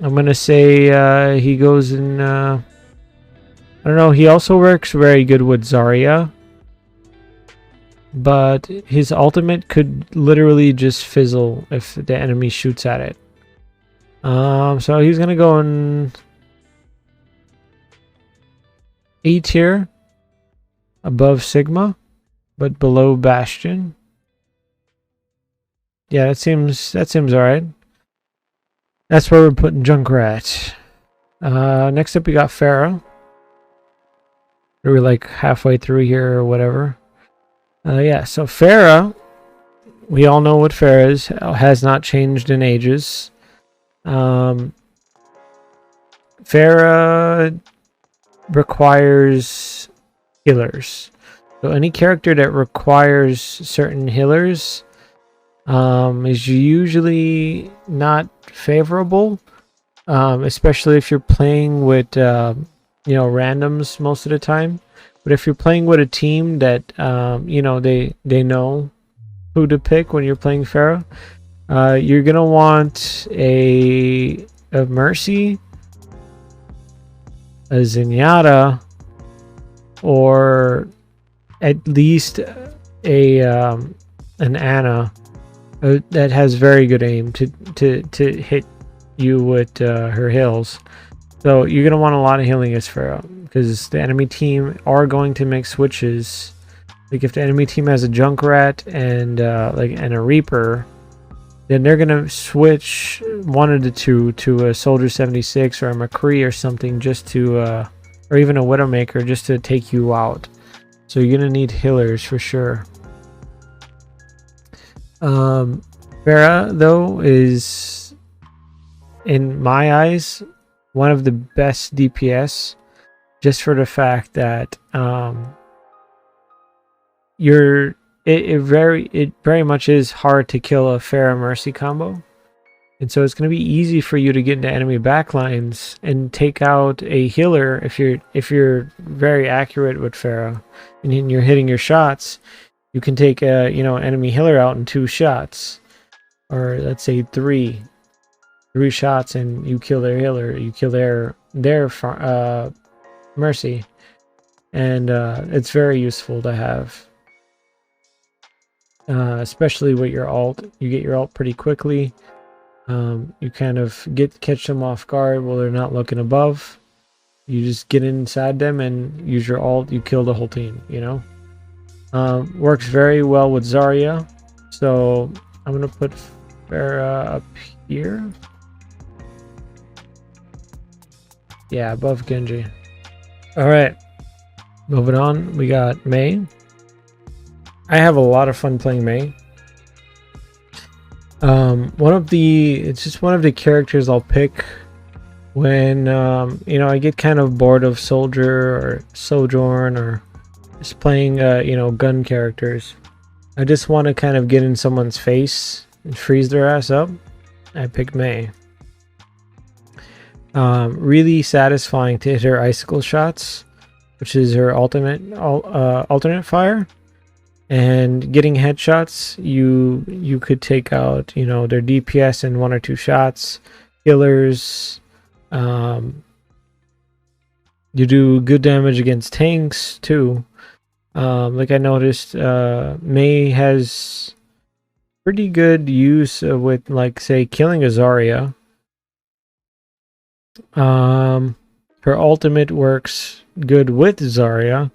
I'm gonna say he goes in. I don't know. He also works very good with Zarya, but his ultimate could literally just fizzle if the enemy shoots at it. So he's gonna go in A tier, above Sigma, but below Bastion. Yeah, that seems alright. That's where we're putting Junkrat. Next up we got Pharah. We're like halfway through here or whatever. Yeah, so Pharah, we all know what Pharah is. Has not changed in ages. Pharah requires healers. So any character that requires certain healers is usually not favorable, especially if you're playing with randoms most of the time. But if you're playing with a team that they know who to pick when you're playing Pharah, you're gonna want a Mercy, a Zenyatta, or at least an Ana that has very good aim to hit you with her heals. So you're gonna want a lot of healing as Pharah, because the enemy team are going to make switches. Like if the enemy team has a Junkrat and a Reaper, then they're gonna switch one of the two to a Soldier 76 or a Mcree or something, just to or even a Widowmaker, just to take you out. So you're gonna need healers for sure. Pharah though is, in my eyes, one of the best DPS, just for the fact that it very much is hard to kill a Pharah Mercy combo, and so it's going to be easy for you to get into enemy backlines and take out a healer if you're very accurate with Pharah and you're hitting your shots. You can take a enemy healer out in 2 shots, or let's say three shots, and you kill their healer, you kill their Mercy, and it's very useful to have, especially with your ult. You get your ult pretty quickly. You kind of catch them off guard while they're not looking above. You just get inside them and use your ult. You kill the whole team. Works very well with Zarya, so I'm gonna put Pharah up here. Yeah, above Genji. Alright, moving on, we got Mei. I have a lot of fun playing Mei. It's just one of the characters I'll pick when I get kind of bored of Soldier or Sojourn, or just playing gun characters. I just want to kind of get in someone's face and freeze their ass up. I pick Mei. Really satisfying to hit her icicle shots, which is her alternate fire, and getting headshots. You could take out their DPS in 1 or 2 shots. Healers, you do good damage against tanks too. Like I noticed, Mei has pretty good use with, like, say, killing a Zarya. Her ultimate works good with Zarya.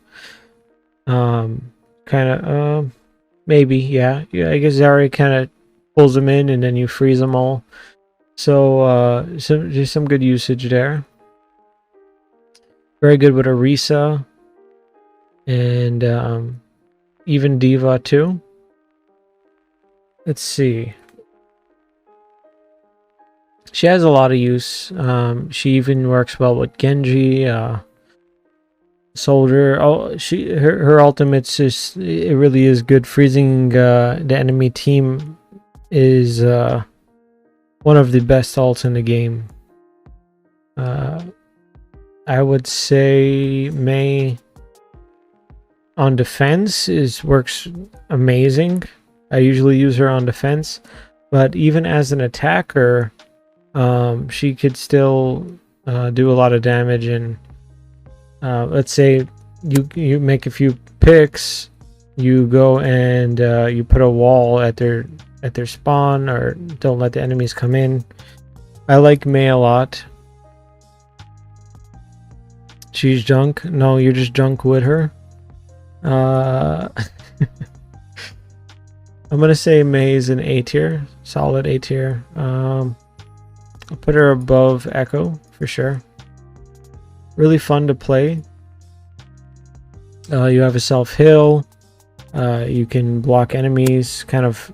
Maybe, yeah. I guess Zarya kind of pulls them in and then you freeze them all. So there's some good usage there. Very good with Orisa and even D.Va too. Let's see. She has a lot of use. She even works well with Genji, Soldier. Oh, her ultimates it really is good. Freezing the enemy team is one of the best ults in the game. I would say Mei on defense works amazing. I usually use her on defense. but even as an attacker, she could still do a lot of damage. And let's say you make a few picks, you go and you put a wall at their spawn, or don't let the enemies come in. I like Mei a lot. She's junk. No, you're just junk with her. I'm gonna say Mei is an A tier, solid A tier. I'll put her above Echo for sure. Really fun to play. You have a self heal. You can block enemies. Kind of.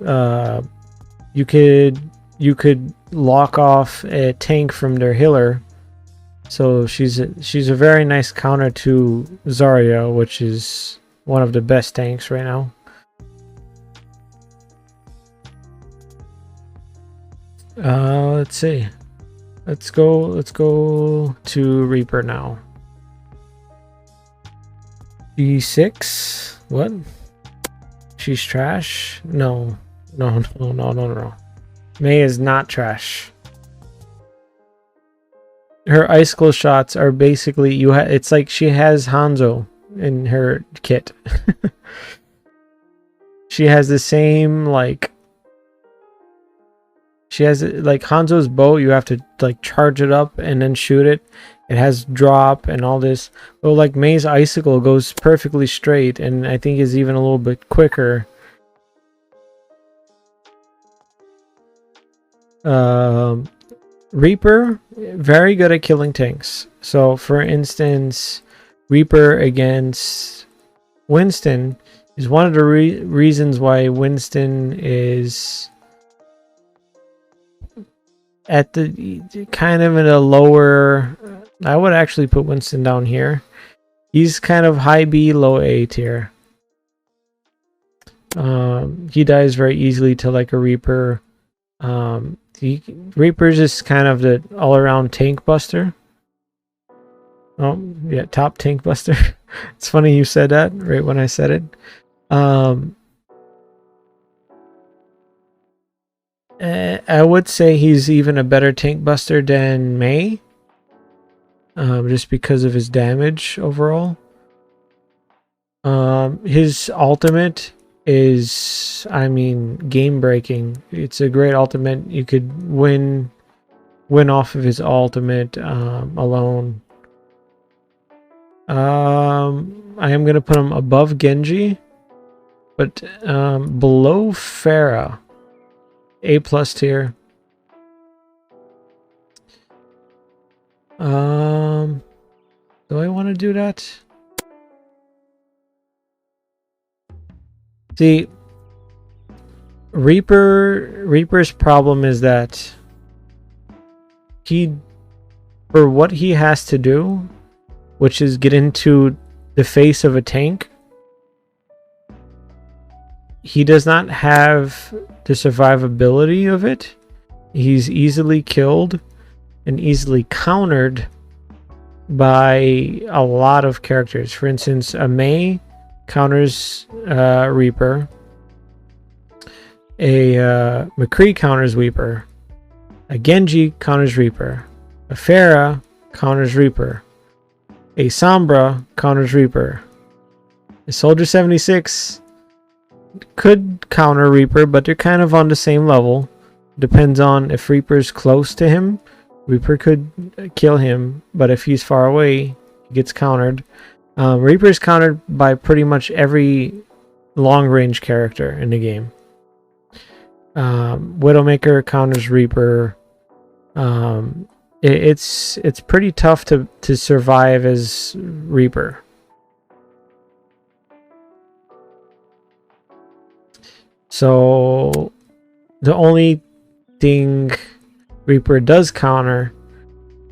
You could lock off a tank from their healer. So she's a very nice counter to Zarya, which is one of the best tanks right now. Let's see. Let's go to Reaper now. D6. What? She's trash? No. Mei is not trash. Her icicle shots are basically it's like she has Hanzo in her kit. She has the same, like, she has like Hanzo's bow. You have to like charge it up and then shoot it. It has drop and all this. But like Mei's icicle goes perfectly straight, and I think is even a little bit quicker. Reaper, very good at killing tanks. So for instance, Reaper against Winston is one of the reasons why Winston is at the kind of in a lower. I would actually put Winston down here. He's kind of high B, low A tier. He dies very easily to like a Reaper. Reaper's just kind of the all-around tank buster. Oh yeah, top tank buster. It's funny you said that right when I said it. I would say he's even a better tank buster than Mei, just because of his damage overall. His ultimate is, I mean, game breaking. It's a great ultimate. You could win off of his ultimate alone. I am gonna put him above Genji, but below Pharah. A+ tier. Do I want to do that? See, Reaper's problem is that for what he has to do, which is get into the face of a tank, he does not have the survivability of it. He's easily killed and easily countered by a lot of characters. For instance, a Mei counters Reaper. A Mcree counters Reaper. A Genji counters Reaper. A Pharah counters Reaper. A Sombra counters Reaper. A Soldier 76 could counter Reaper, but they're kind of on the same level. Depends on if Reaper's close to him. Reaper could kill him, but if he's far away, he gets countered. Reaper's countered by pretty much every long-range character in the game. Widowmaker counters Reaper. It's pretty tough to survive as Reaper. So the only thing Reaper does counter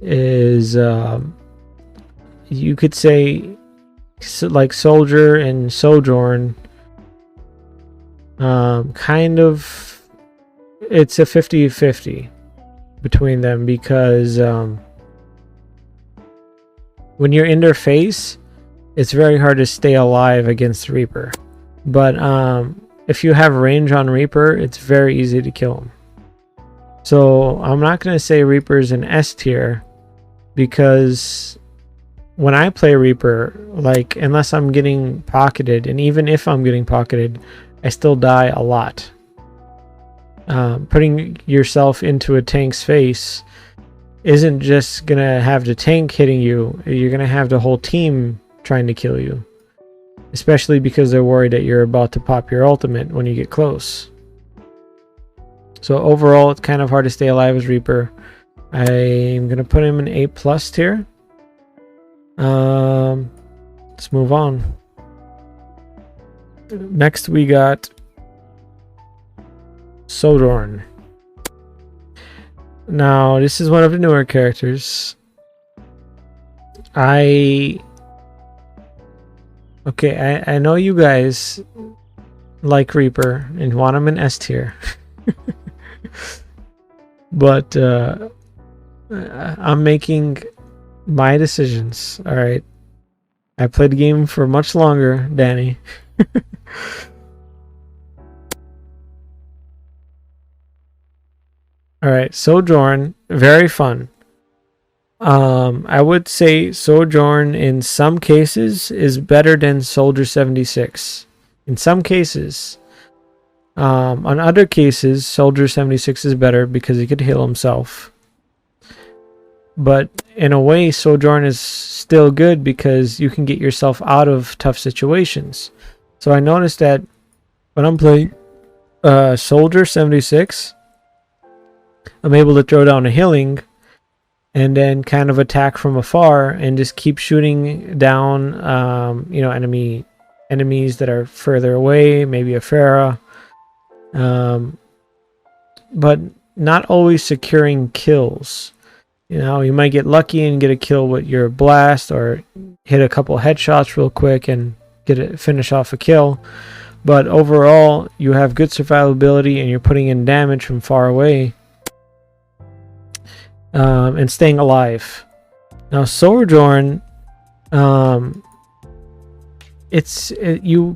is you could say like Soldier and Sojourn. Kind of, it's a 50-50 between them, because when you're in their face, it's very hard to stay alive against Reaper. But if you have range on Reaper, it's very easy to kill him. So I'm not going to say Reaper's an S tier, because when I play Reaper, like, unless I'm getting pocketed, and even if I'm getting pocketed, I still die a lot. Putting yourself into a tank's face isn't just gonna have the tank hitting you, you're gonna have the whole team trying to kill you, especially because they're worried that you're about to pop your ultimate when you get close. So overall, it's kind of hard to stay alive as Reaper. I'm gonna put him in A+ tier. Let's move on. Next we got Sojourn. Now this is one of the newer characters. I know you guys like Reaper and want him in S tier. But I'm making my decisions. All right, I played the game for much longer, Danny. All right, Sojourn, very fun. I would say Sojourn in some cases is better than Soldier 76. In some cases. On other cases, Soldier 76 is better because he could heal himself. But in a way, Sojourn is still good because you can get yourself out of tough situations. So I noticed that when I'm playing Soldier 76, I'm able to throw down a healing and then kind of attack from afar and just keep shooting down you know, enemies that are further away, maybe a Pharah. But not always securing kills. You know, you might get lucky and get a kill with your blast or hit a couple headshots real quick and finish off a kill. But overall, you have good survivability and you're putting in damage from far away. And staying alive. Now Sojourn, you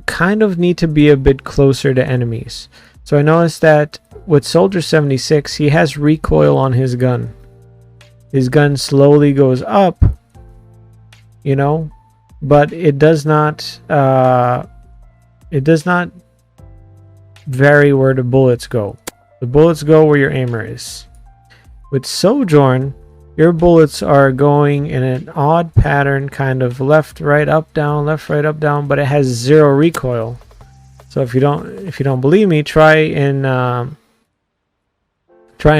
kind of need to be a bit closer to enemies. So I noticed that with Soldier 76, he has recoil on his gun. His gun slowly goes up, you know, but it does not vary where the bullets go. The bullets go where your aimer is. With Sojourn, your bullets are going in an odd pattern, kind of left, right, up, down, left, right, up, down, but it has zero recoil. So if you don't believe me, try and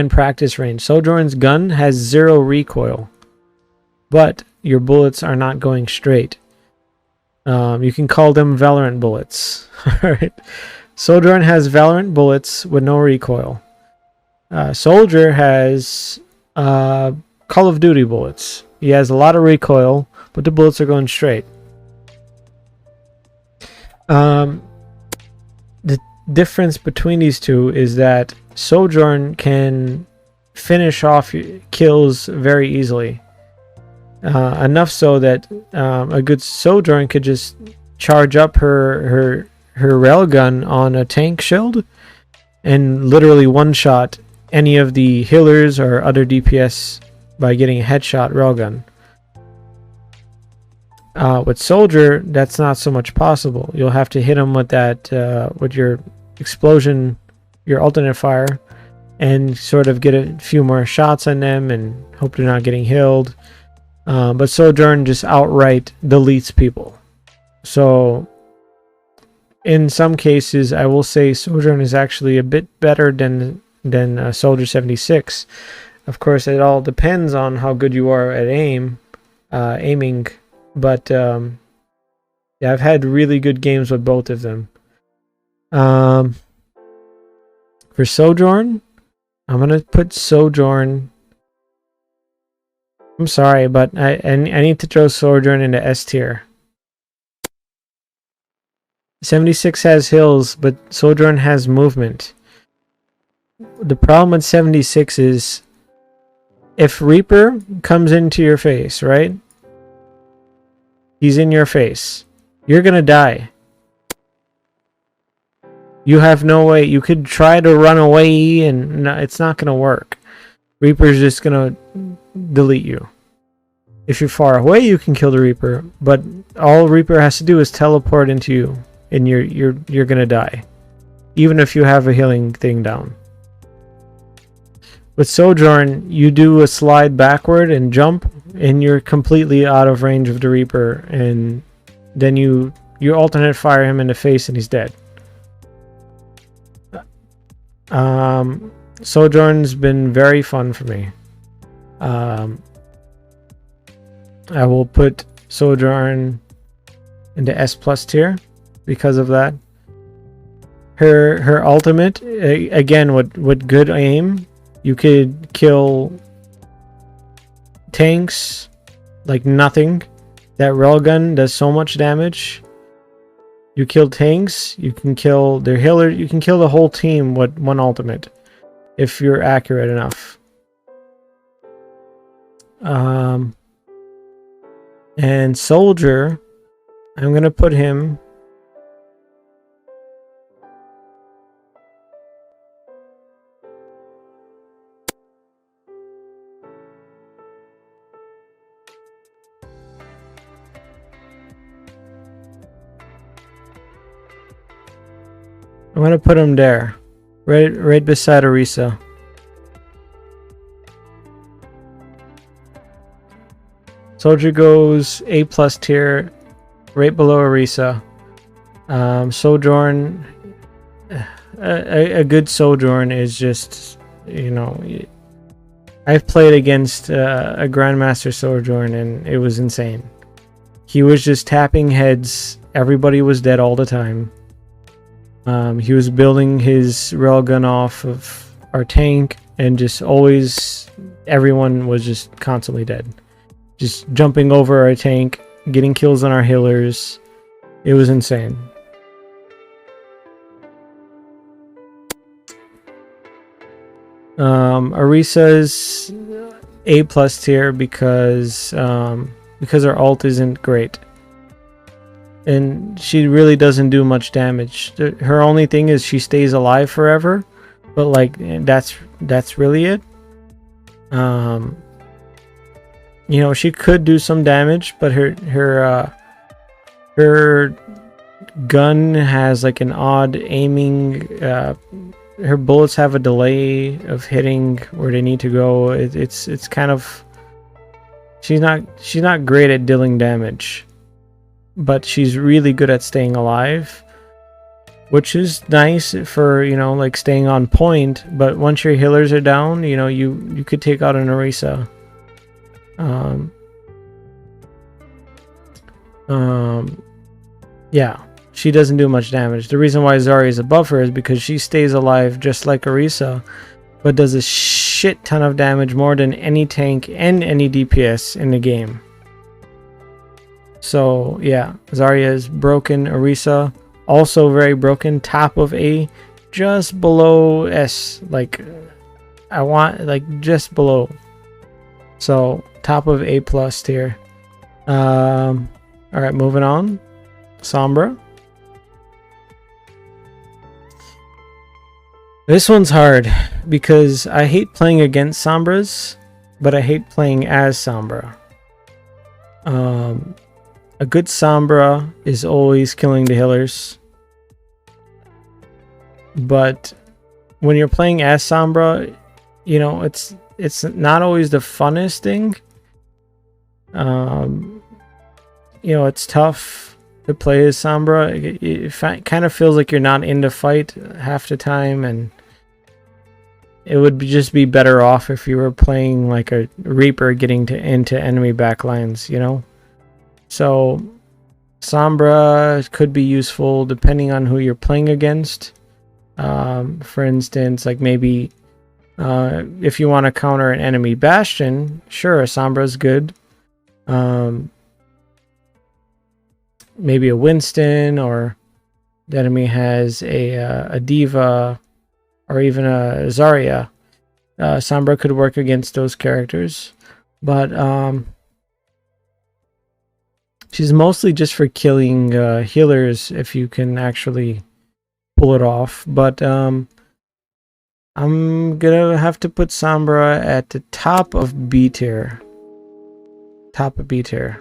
practice range. Sojourn's gun has zero recoil, but your bullets are not going straight. You can call them Valorant bullets. Alright. Sojourn has Valorant bullets with no recoil. Soldier has Call of Duty bullets. He has a lot of recoil, but the bullets are going straight. The difference between these two is that Sojourn can finish off kills very easily. Enough so that a good Sojourn could just charge up her railgun on a tank shield and literally one-shot any of the healers or other DPS by getting a headshot railgun. With Soldier, that's not so much possible. You'll have to hit him with that with your explosion, your alternate fire, and sort of get a few more shots on them and hope they're not getting healed. But Sojourn just outright deletes people. So in some cases, I will say Sojourn is actually a bit better than Soldier 76. Of course, it all depends on how good you are at aiming. But yeah, I've had really good games with both of them. For Sojourn, I'm gonna put Sojourn. I'm sorry, but I need to throw Sojourn into S tier. 76 has hills, but Sojourn has movement. The problem with 76 is if Reaper comes into your face, right? He's in your face. You're gonna die. You have no way. You could try to run away, and no, it's not going to work. Reaper's just going to delete you. If you're far away, you can kill the Reaper, but all Reaper has to do is teleport into you, and you're going to die, even if you have a healing thing down. With Sojourn, you do a slide backward and jump, and you're completely out of range of the Reaper, and then you alternate fire him in the face, and he's dead. Sojourn's been very fun for me. I will put Sojourn into S+ tier because of that. Her ultimate, again, with good aim, you could kill tanks like nothing. That railgun does so much damage. You kill tanks, you can kill their healer, you can kill the whole team with one ultimate if you're accurate enough. And Soldier, I'm gonna put him there, right beside Orisa. Soldier goes A+ tier, right below Orisa. Sojourn, a good Sojourn is just, you know, I've played against a Grandmaster Sojourn and it was insane. He was just tapping heads. Everybody was dead all the time. He was building his railgun off of our tank, and just always, everyone was just constantly dead. Just jumping over our tank, getting kills on our healers. It was insane. Orisa's A+ tier because her ult isn't great. And she really doesn't do much damage. Her only thing is she stays alive forever, but like that's really it. You know, she could do some damage, but her gun has like an odd aiming. Her bullets have a delay of hitting where they need to go. It's kind of, she's not great at dealing damage. But she's really good at staying alive, which is nice for, you know, like staying on point. But once your healers are down, you know, you could take out an Orisa. Yeah, she doesn't do much damage. The reason why Zarya is above her is because she stays alive just like Orisa, but does a shit ton of damage, more than any tank and any DPS in the game. So yeah, Zarya is broken. Orisa also very broken. Top of A, just below S. Like I want, like just below. So top of A+ tier. All right, moving on. Sombra. This one's hard because I hate playing against Sombras, but I hate playing as Sombra. A good Sombra is always killing the healers. But when you're playing as Sombra, you know, it's not always the funnest thing. You know, it's tough to play as Sombra. It kind of feels like you're not in the fight half the time, and it would just be better off if you were playing like a Reaper getting into enemy backlines, you know? So Sombra could be useful depending on who you're playing against. For instance, like maybe if you want to counter an enemy Bastion, sure, Sombra is good. Maybe a Winston, or the enemy has a D.Va or even a Zarya. Sombra could work against those characters, but she's mostly just for killing healers if you can actually pull it off, but I'm gonna have to put Sombra at the top of B tier. Top of B tier.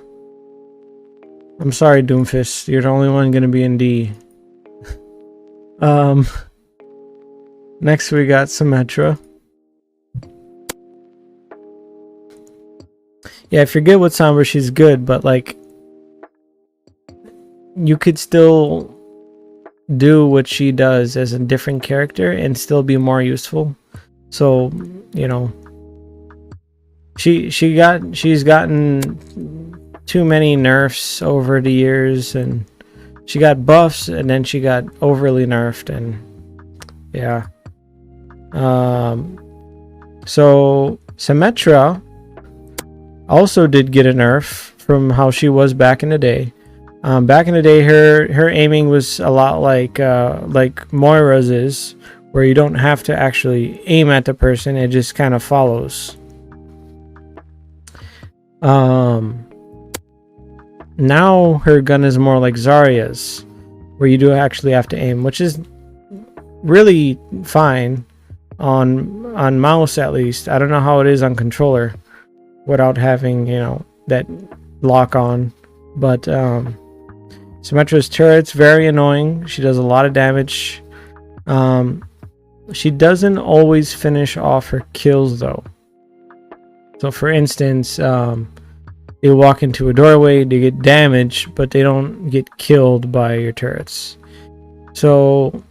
I'm sorry, DoomFist. You're the only one gonna be in D. Next we got Symmetra. Yeah, if you're good with Sombra, she's good, but like you could still do what she does as a different character and still be more useful. So, you know, she's gotten too many nerfs over the years, and she got buffs and then she got overly nerfed, and yeah. So Symmetra also did get a nerf from how she was back in the day. Back in the day, her aiming was a lot like Moira's is, where you don't have to actually aim at the person; it just kind of follows. Now her gun is more like Zarya's, where you do actually have to aim, which is really fine on mouse at least. I don't know how it is on controller without having, you know, that lock on, but Symmetra's turret's very annoying. She does a lot of damage. She doesn't always finish off her kills though. So for instance, they walk into a doorway, they get damaged, but they don't get killed by your turrets. So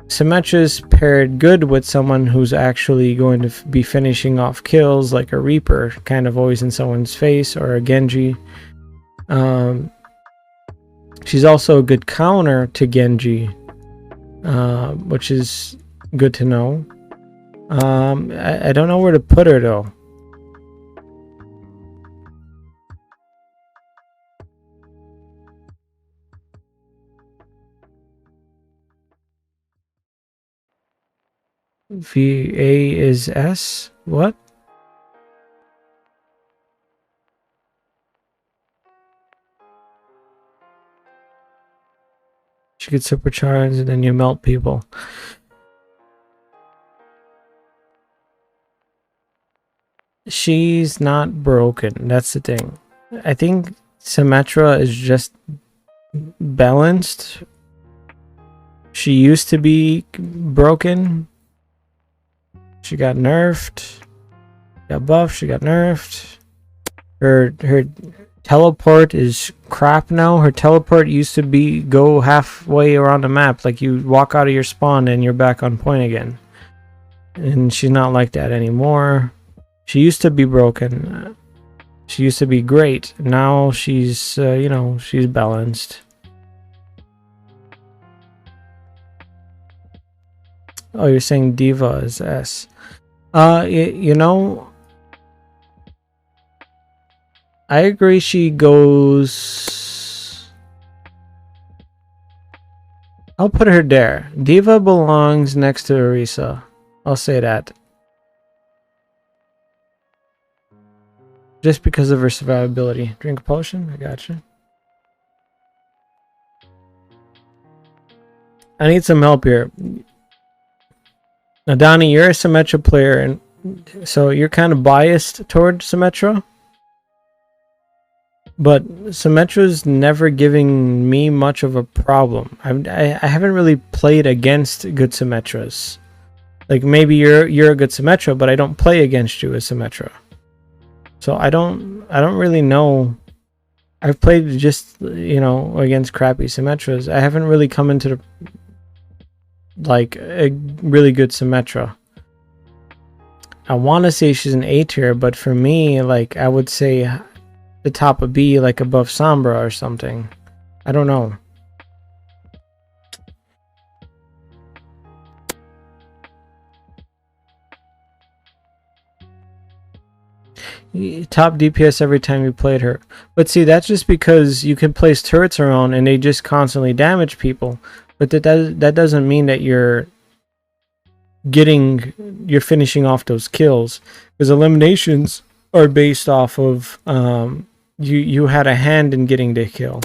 Symmetra's paired good with someone who's actually going to be finishing off kills, like a Reaper, kind of always in someone's face, or a Genji. She's also a good counter to Genji, which is good to know. I don't know where to put her though. VA is S? What? She gets supercharged and then you melt people. She's not broken. That's the thing. I think Symmetra is just balanced. She used to be broken. She got nerfed. Got buffed. She got nerfed. Her teleport is crap now. Her teleport used to be go halfway around the map, like you walk out of your spawn and you're back on point again. And she's not like that anymore. She used to be broken. She used to be great. Now she's, you know, she's balanced. Oh, you're saying Diva is S. You know, I agree she goes... I'll put her there. Diva belongs next to Orisa. I'll say that. Just because of her survivability. Drink a potion? I gotcha. I need some help here. Now, Donnie, you're a Symmetra player, and so you're kind of biased toward Symmetra. But Symmetra's never giving me much of a problem. I haven't really played against good Symmetras. Like maybe you're a good Symmetra, but I don't play against you as Symmetra. So I don't really know. I've played just, you know, against crappy Symmetras. I haven't really come into the, like a really good Symmetra. I want to say she's an A tier, but for me, like I would say the top of B, like above Sombra or something. I don't know. Top DPS every time you played her. But see, that's just because you can place turrets around and they just constantly damage people. But that doesn't mean that you're finishing off those kills, because eliminations are based off of you had a hand in getting the kill.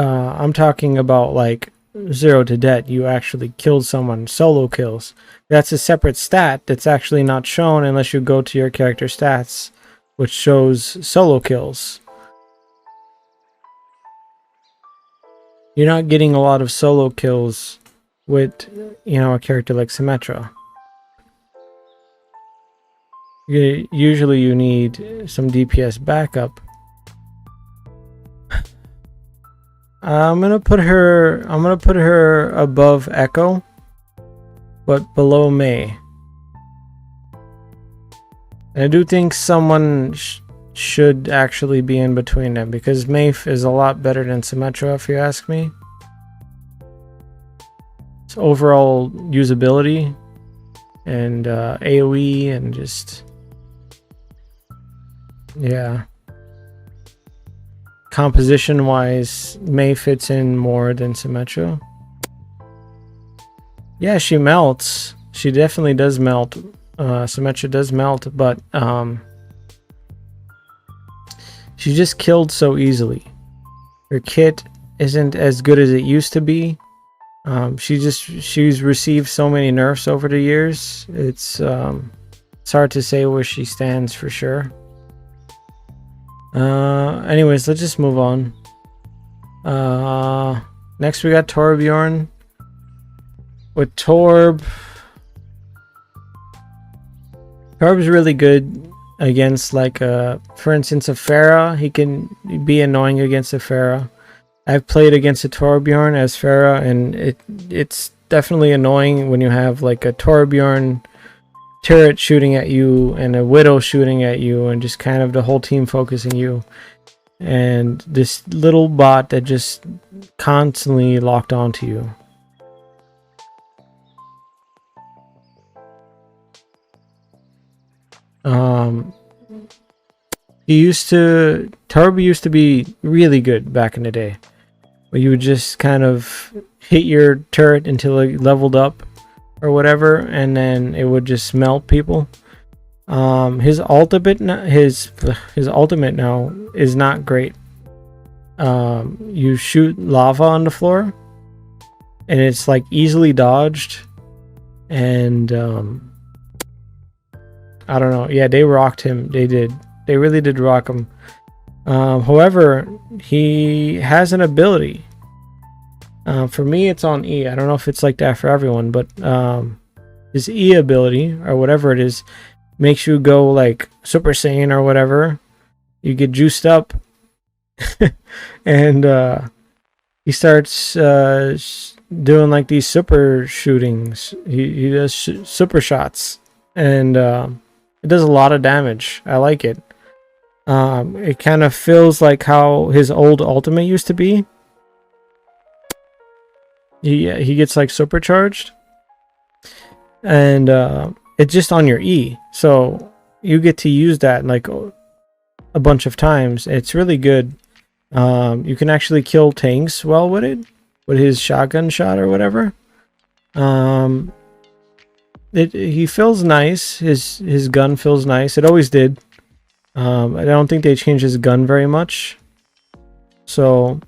I'm talking about like 0 to death. You actually killed someone, solo kills. That's a separate stat that's actually not shown unless you go to your character stats, which shows solo kills. You're not getting a lot of solo kills with, you know, a character like Symmetra. Usually you need some DPS backup. I'm gonna put her above Echo, but below Mei. And I do think someone should actually be in between them, because Mei is a lot better than Symmetra, if you ask me. It's overall usability and AoE and just, yeah. Composition wise, Mei fits in more than Symmetra. Yeah, she melts. She definitely does melt. Symmetra does melt, but she just killed so easily. Her kit isn't as good as it used to be. She's received so many nerfs over the years. It's hard to say where she stands for sure. Anyways, let's just move on. Next we got Torbjorn. With Torb's really good against, like, for instance, a Pharah. He can be annoying against a Pharah. I've played against a Torbjorn as Pharah, and it's definitely annoying when you have like a Torbjorn turret shooting at you and a Widow shooting at you and just kind of the whole team focusing you, and this little bot that just constantly locked onto you. Torb used to be really good back in the day, where you would just kind of hit your turret until it leveled up or whatever, and then it would just melt people. His ultimate now is not great. You shoot lava on the floor, and it's like easily dodged, and I don't know. Yeah, they rocked him. They did. They really did rock him. However, he has an ability. For me, it's on E. I don't know if it's like that for everyone, but his E ability, or whatever it is, makes you go like Super Saiyan or whatever. You get juiced up, and he starts doing like these super shootings. He does super shots, and it does a lot of damage. I like it. It kind of feels like how his old ultimate used to be. He gets like supercharged, and it's just on your E, so you get to use that like a bunch of times. It's really good. You can actually kill tanks well with it, with his shotgun shot or whatever. He feels nice. His gun feels nice. It always did. I don't think they changed his gun very much, so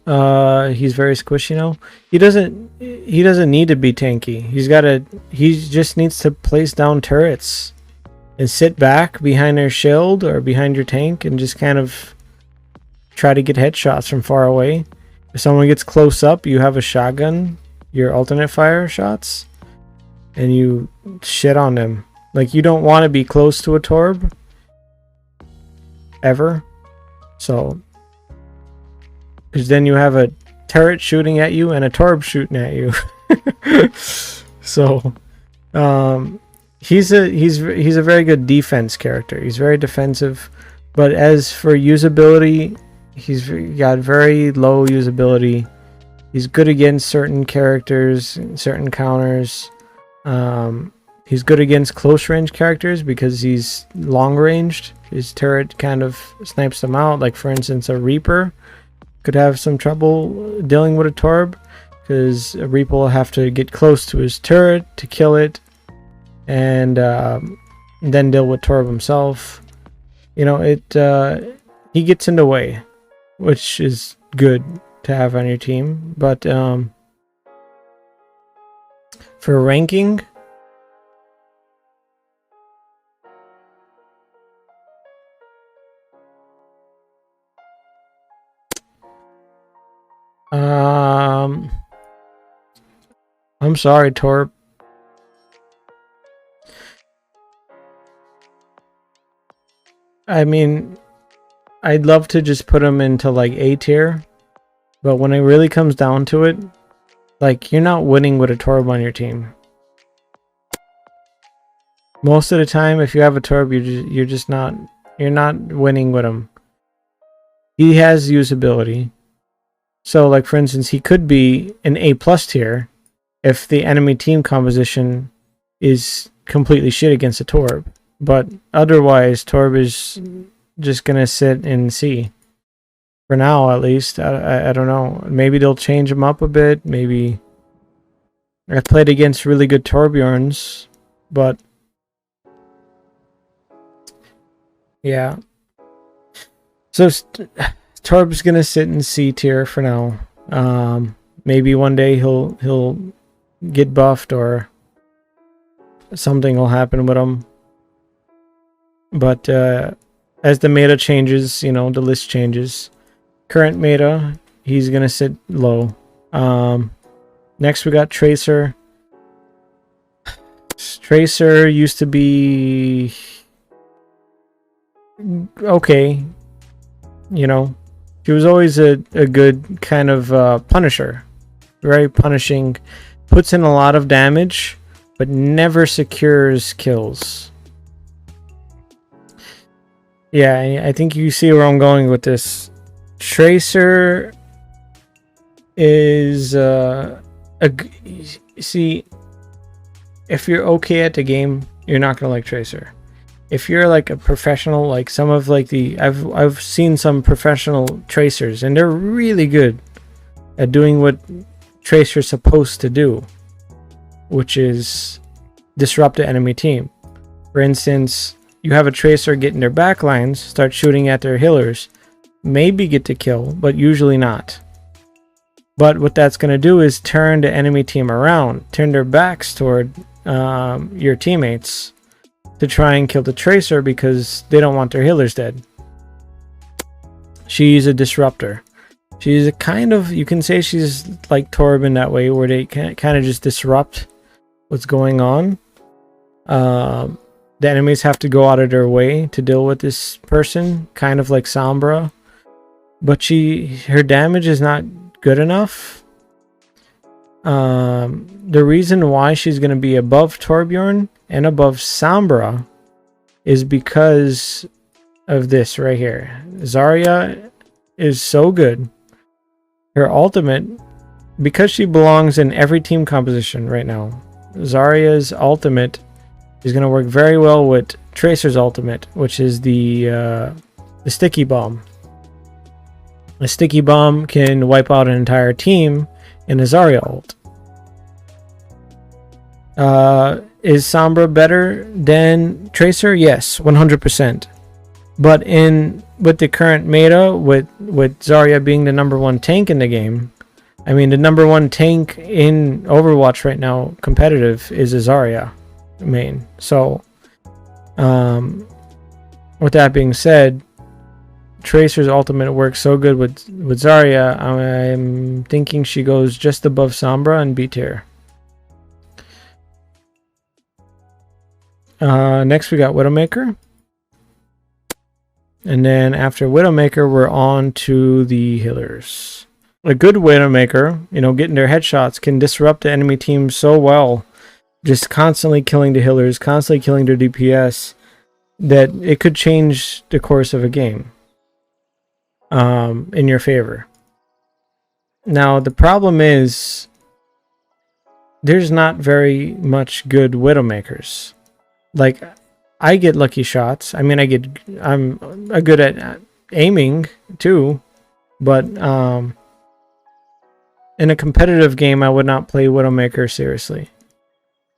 he's very squishy now. He doesn't need to be tanky. He just needs to place down turrets and sit back behind their shield or behind your tank and just kind of try to get headshots from far away. If someone gets close up, you have a shotgun, your alternate fire shots, and you shit on them. Like, you don't want to be close to a Torb ever, so, because then you have a turret shooting at you and a Torb shooting at you. So he's a very good defense character. He's very defensive, but as for usability, he's got very low usability. He's good against certain characters, certain counters. He's good against close range characters because he's long ranged. His turret kind of snipes them out. Like, for instance, a Reaper could have some trouble dealing with a Torb, because a Reaper will have to get close to his turret to kill it, and then deal with Torb himself. You know, he gets in the way. which is good to have on your team. But for ranking, I'm sorry, Torb. I mean, I'd love to just put him into like A tier, but when it really comes down to it, like, you're not winning with a Torb on your team. Most of the time, if you have a Torb, you're not winning with him. He has usability. So, like, for instance, he could be an A+ tier if the enemy team composition is completely shit against a Torb. But otherwise, Torb is just gonna sit in C. For now, at least. I don't know. Maybe they'll change him up a bit. Maybe. I played against really good Torbjorns, but yeah. So Torb's gonna sit in C tier for now. Maybe one day he'll get buffed or something will happen with him. But as the meta changes, you know, the list changes. Current meta, he's gonna sit low. Next we got Tracer. Tracer used to be okay. You know, she was always a good kind of punisher. Very punishing. Puts in a lot of damage, but never secures kills. Yeah, I think you see where I'm going with this. Tracer is see, if you're okay at the game, you're not gonna like Tracer. If you're like a professional, like some of like the I've seen some professional Tracers, and they're really good at doing what Tracer's supposed to do, which is disrupt the enemy team. For instance, you have a Tracer get in their backlines, start shooting at their healers, maybe get the kill, but usually not. But what that's going to do is turn the enemy team around, turn their backs toward your teammates to try and kill the Tracer because they don't want their healers dead. She's a disruptor. She's a kind of, you can say she's like Torb in that way, where they kind of just disrupt what's going on. The enemies have to go out of their way to deal with this person, kind of like Sombra. But her damage is not good enough. The reason why she's going to be above Torbjorn and above Sombra is because of this right here. Zarya is so good. Her ultimate, because she belongs in every team composition right now, Zarya's ultimate is going to work very well with Tracer's ultimate, which is the sticky bomb. A sticky bomb can wipe out an entire team in a Zarya ult. Is Sombra better than Tracer? Yes, 100%. But with the current meta, with Zarya being the #1 tank in the game, I mean, the #1 tank in Overwatch right now, competitive, is a Zarya main. So, with that being said, Tracer's ultimate works so good with Zarya, I'm thinking she goes just above Sombra and B tier. Next we got Widowmaker. And then after Widowmaker, we're on to the healers. A good Widowmaker, you know, getting their headshots can disrupt the enemy team so well. Just constantly killing the healers, constantly killing their DPS, that it could change the course of a game in your favor. Now, the problem is there's not very much good Widowmakers. Like, I get lucky shots. I mean, I'm good at aiming too, but in a competitive game, I would not play Widowmaker seriously.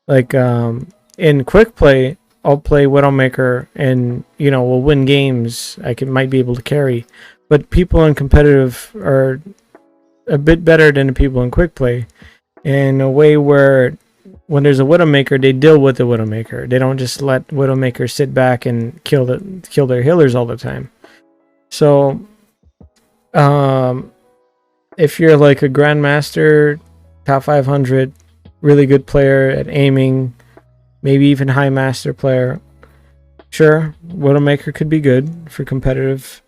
Like, in quick play, I'll play Widowmaker and, you know, we'll win games. Might be able to carry. but people in competitive are a bit better than the people in quick play in a way where when there's a Widowmaker, they deal with the Widowmaker. They don't just let Widowmaker sit back and kill their healers all the time. So, if you're like a Grandmaster, top 500, really good player at aiming, maybe even high master player, sure, Widowmaker could be good for competitive.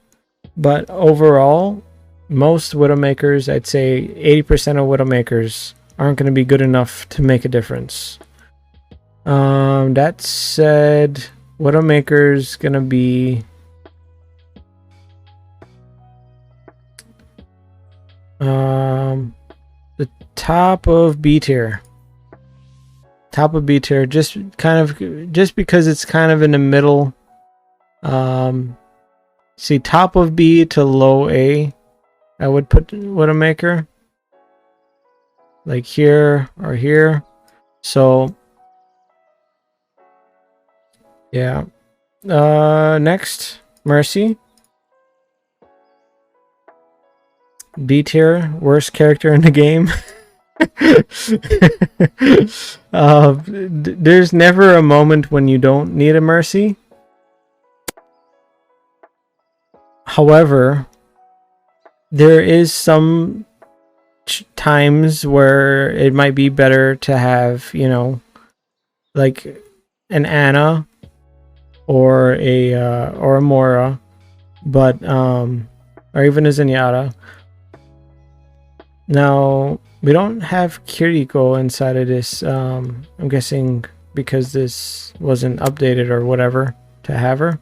But overall, most Widowmakers, I'd say 80% of Widowmakers aren't going to be good enough to make a difference. That said, Widowmaker's going to be the top of B tier. Top of B tier, just because it's kind of in the middle. See, top of B to low A, I would put Widowmaker. Like here or here. So yeah. Next, Mercy. B tier, worst character in the game. There's never a moment when you don't need a Mercy. However, there is some times where it might be better to have, you know, like an Ana or a Moira, but or even a Zenyatta. Now we don't have Kiriko inside of this. I'm guessing because this wasn't updated or whatever to have her.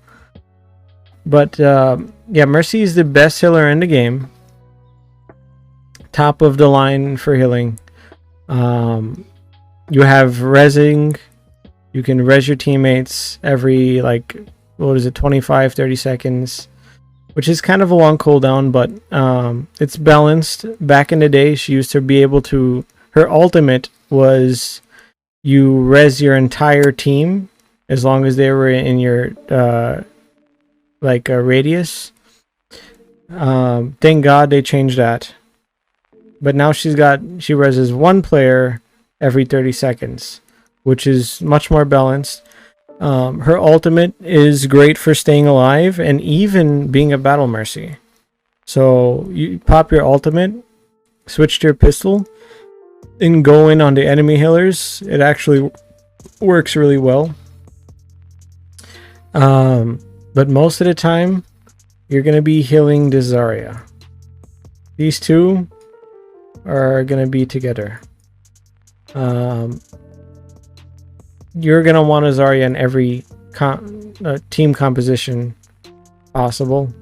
But yeah, Mercy is the best healer in the game. Top of the line for healing. You have rezzing. You can res your teammates every, like, what is it, 25-30 seconds, which is kind of a long cooldown, but it's balanced. Back in the day, she used to be able to, her ultimate was you res your entire team as long as they were in your like a radius. Thank God they changed that. But now she reses one player every 30 seconds, which is much more balanced. Her ultimate is great for staying alive and even being a battle mercy. So you pop your ultimate, switch to your pistol, and go in on the enemy healers. It actually works really well. But most of the time, you're going to be healing the Zarya. These two are going to be together. You're going to want a Zarya in every team composition possible.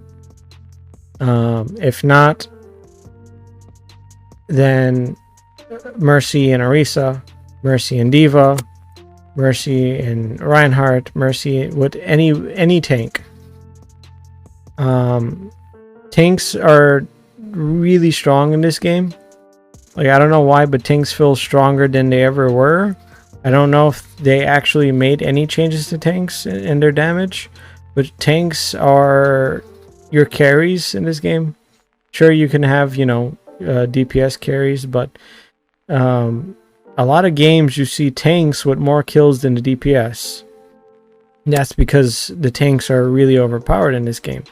If not, then Mercy and Orisa, Mercy and Diva, Mercy and Reinhardt, Mercy with any tank. Tanks are really strong in this game. Like, I don't know why, but tanks feel stronger than they ever were. I don't know if they actually made any changes to tanks in their damage, but tanks are your carries in this game. Sure, you can have, you know, DPS carries, but a lot of games you see tanks with more kills than the DPS. That's because the tanks are really overpowered in this game.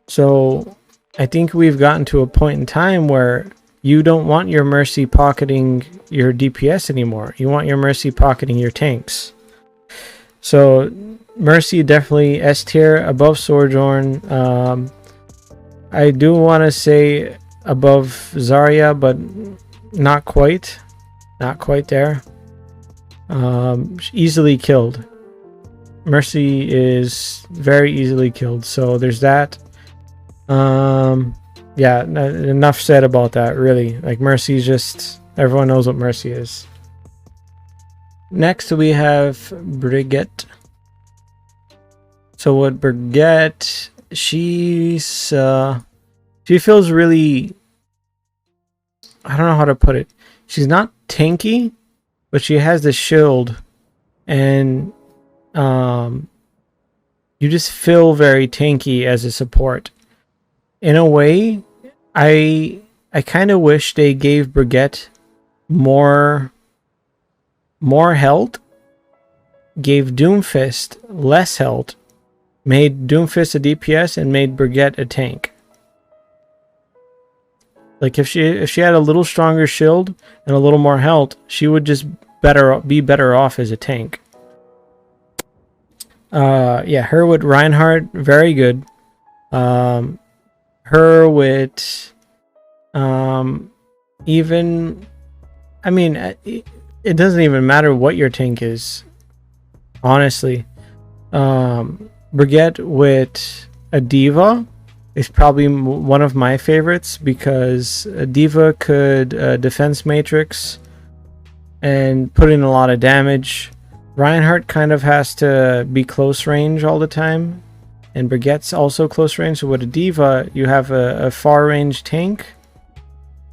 So I think we've gotten to a point in time where you don't want your Mercy pocketing your DPS anymore. You want your Mercy pocketing your tanks. So Mercy definitely S tier, above Sojourn. I do want to say above Zarya, but not quite. Not quite there. Easily killed. Mercy is very easily killed. So there's that. Yeah, enough said about that, really. Like, Mercy is just, everyone knows what Mercy is. Next we have Brigitte. So with Brigitte, she feels really, I don't know how to put it. She's not tanky, but she has the shield, and you just feel very tanky as a support. in a way, I kind of wish they gave Brigitte more health, gave DoomFist less health, made DoomFist a DPS, and made Brigitte a tank. Like if she had a little stronger shield and a little more health, she would just be better off as a tank. Yeah, her with Reinhardt, very good. Her with even, I mean, it doesn't even matter what your tank is, honestly. Brigitte with a diva is probably one of my favorites, because a diva could defense matrix and put in a lot of damage. Reinhardt kind of has to be close range all the time, and Brigitte's also close range. So with a diva, you have a far range tank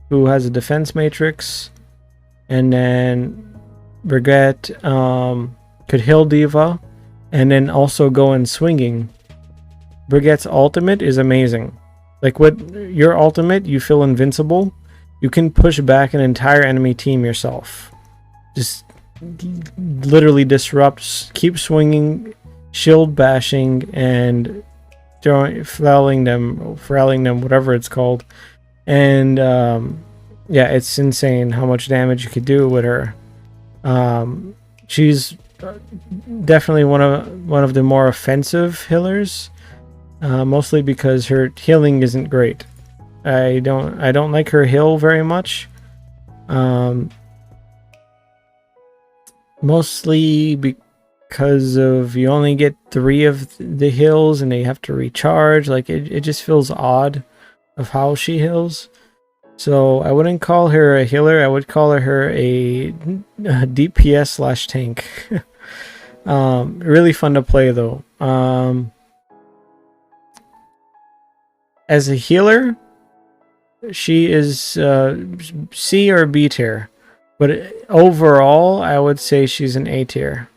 who has a defense matrix, and then Brigitte could heal diva and then also go in swinging. Brigitte's ultimate is amazing. Like with your ultimate, you feel invincible. You can push back an entire enemy team yourself. Just literally disrupts, keep swinging, shield bashing, and fouling them, whatever it's called. And yeah, it's insane how much damage you could do with her. She's definitely one of the more offensive healers. Mostly because her healing isn't great. I don't like her heal very much. Mostly because of you only get 3 of the heals and they have to recharge. Like it just feels odd of how she heals. So I wouldn't call her a healer. I would call her a DPS / tank. Really fun to play though. As a healer, she is C or B tier. But overall, I would say she's an A tier.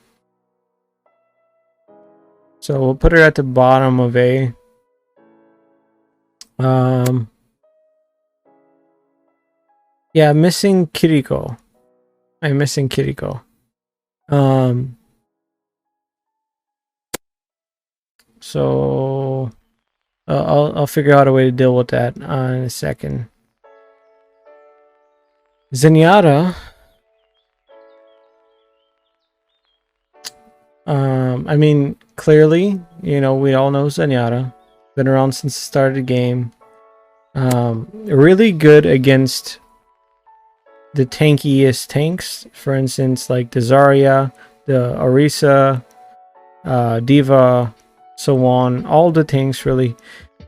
So we'll put her at the bottom of A. Yeah, missing Kiriko. I'm missing Kiriko. So I'll figure out a way to deal with that in a second. Zenyatta. I mean, clearly, you know, we all know Zenyatta. Been around since the start of the game. Really good against the tankiest tanks. For instance, like the Zarya, the Orisa, Diva, so on. All the tanks really.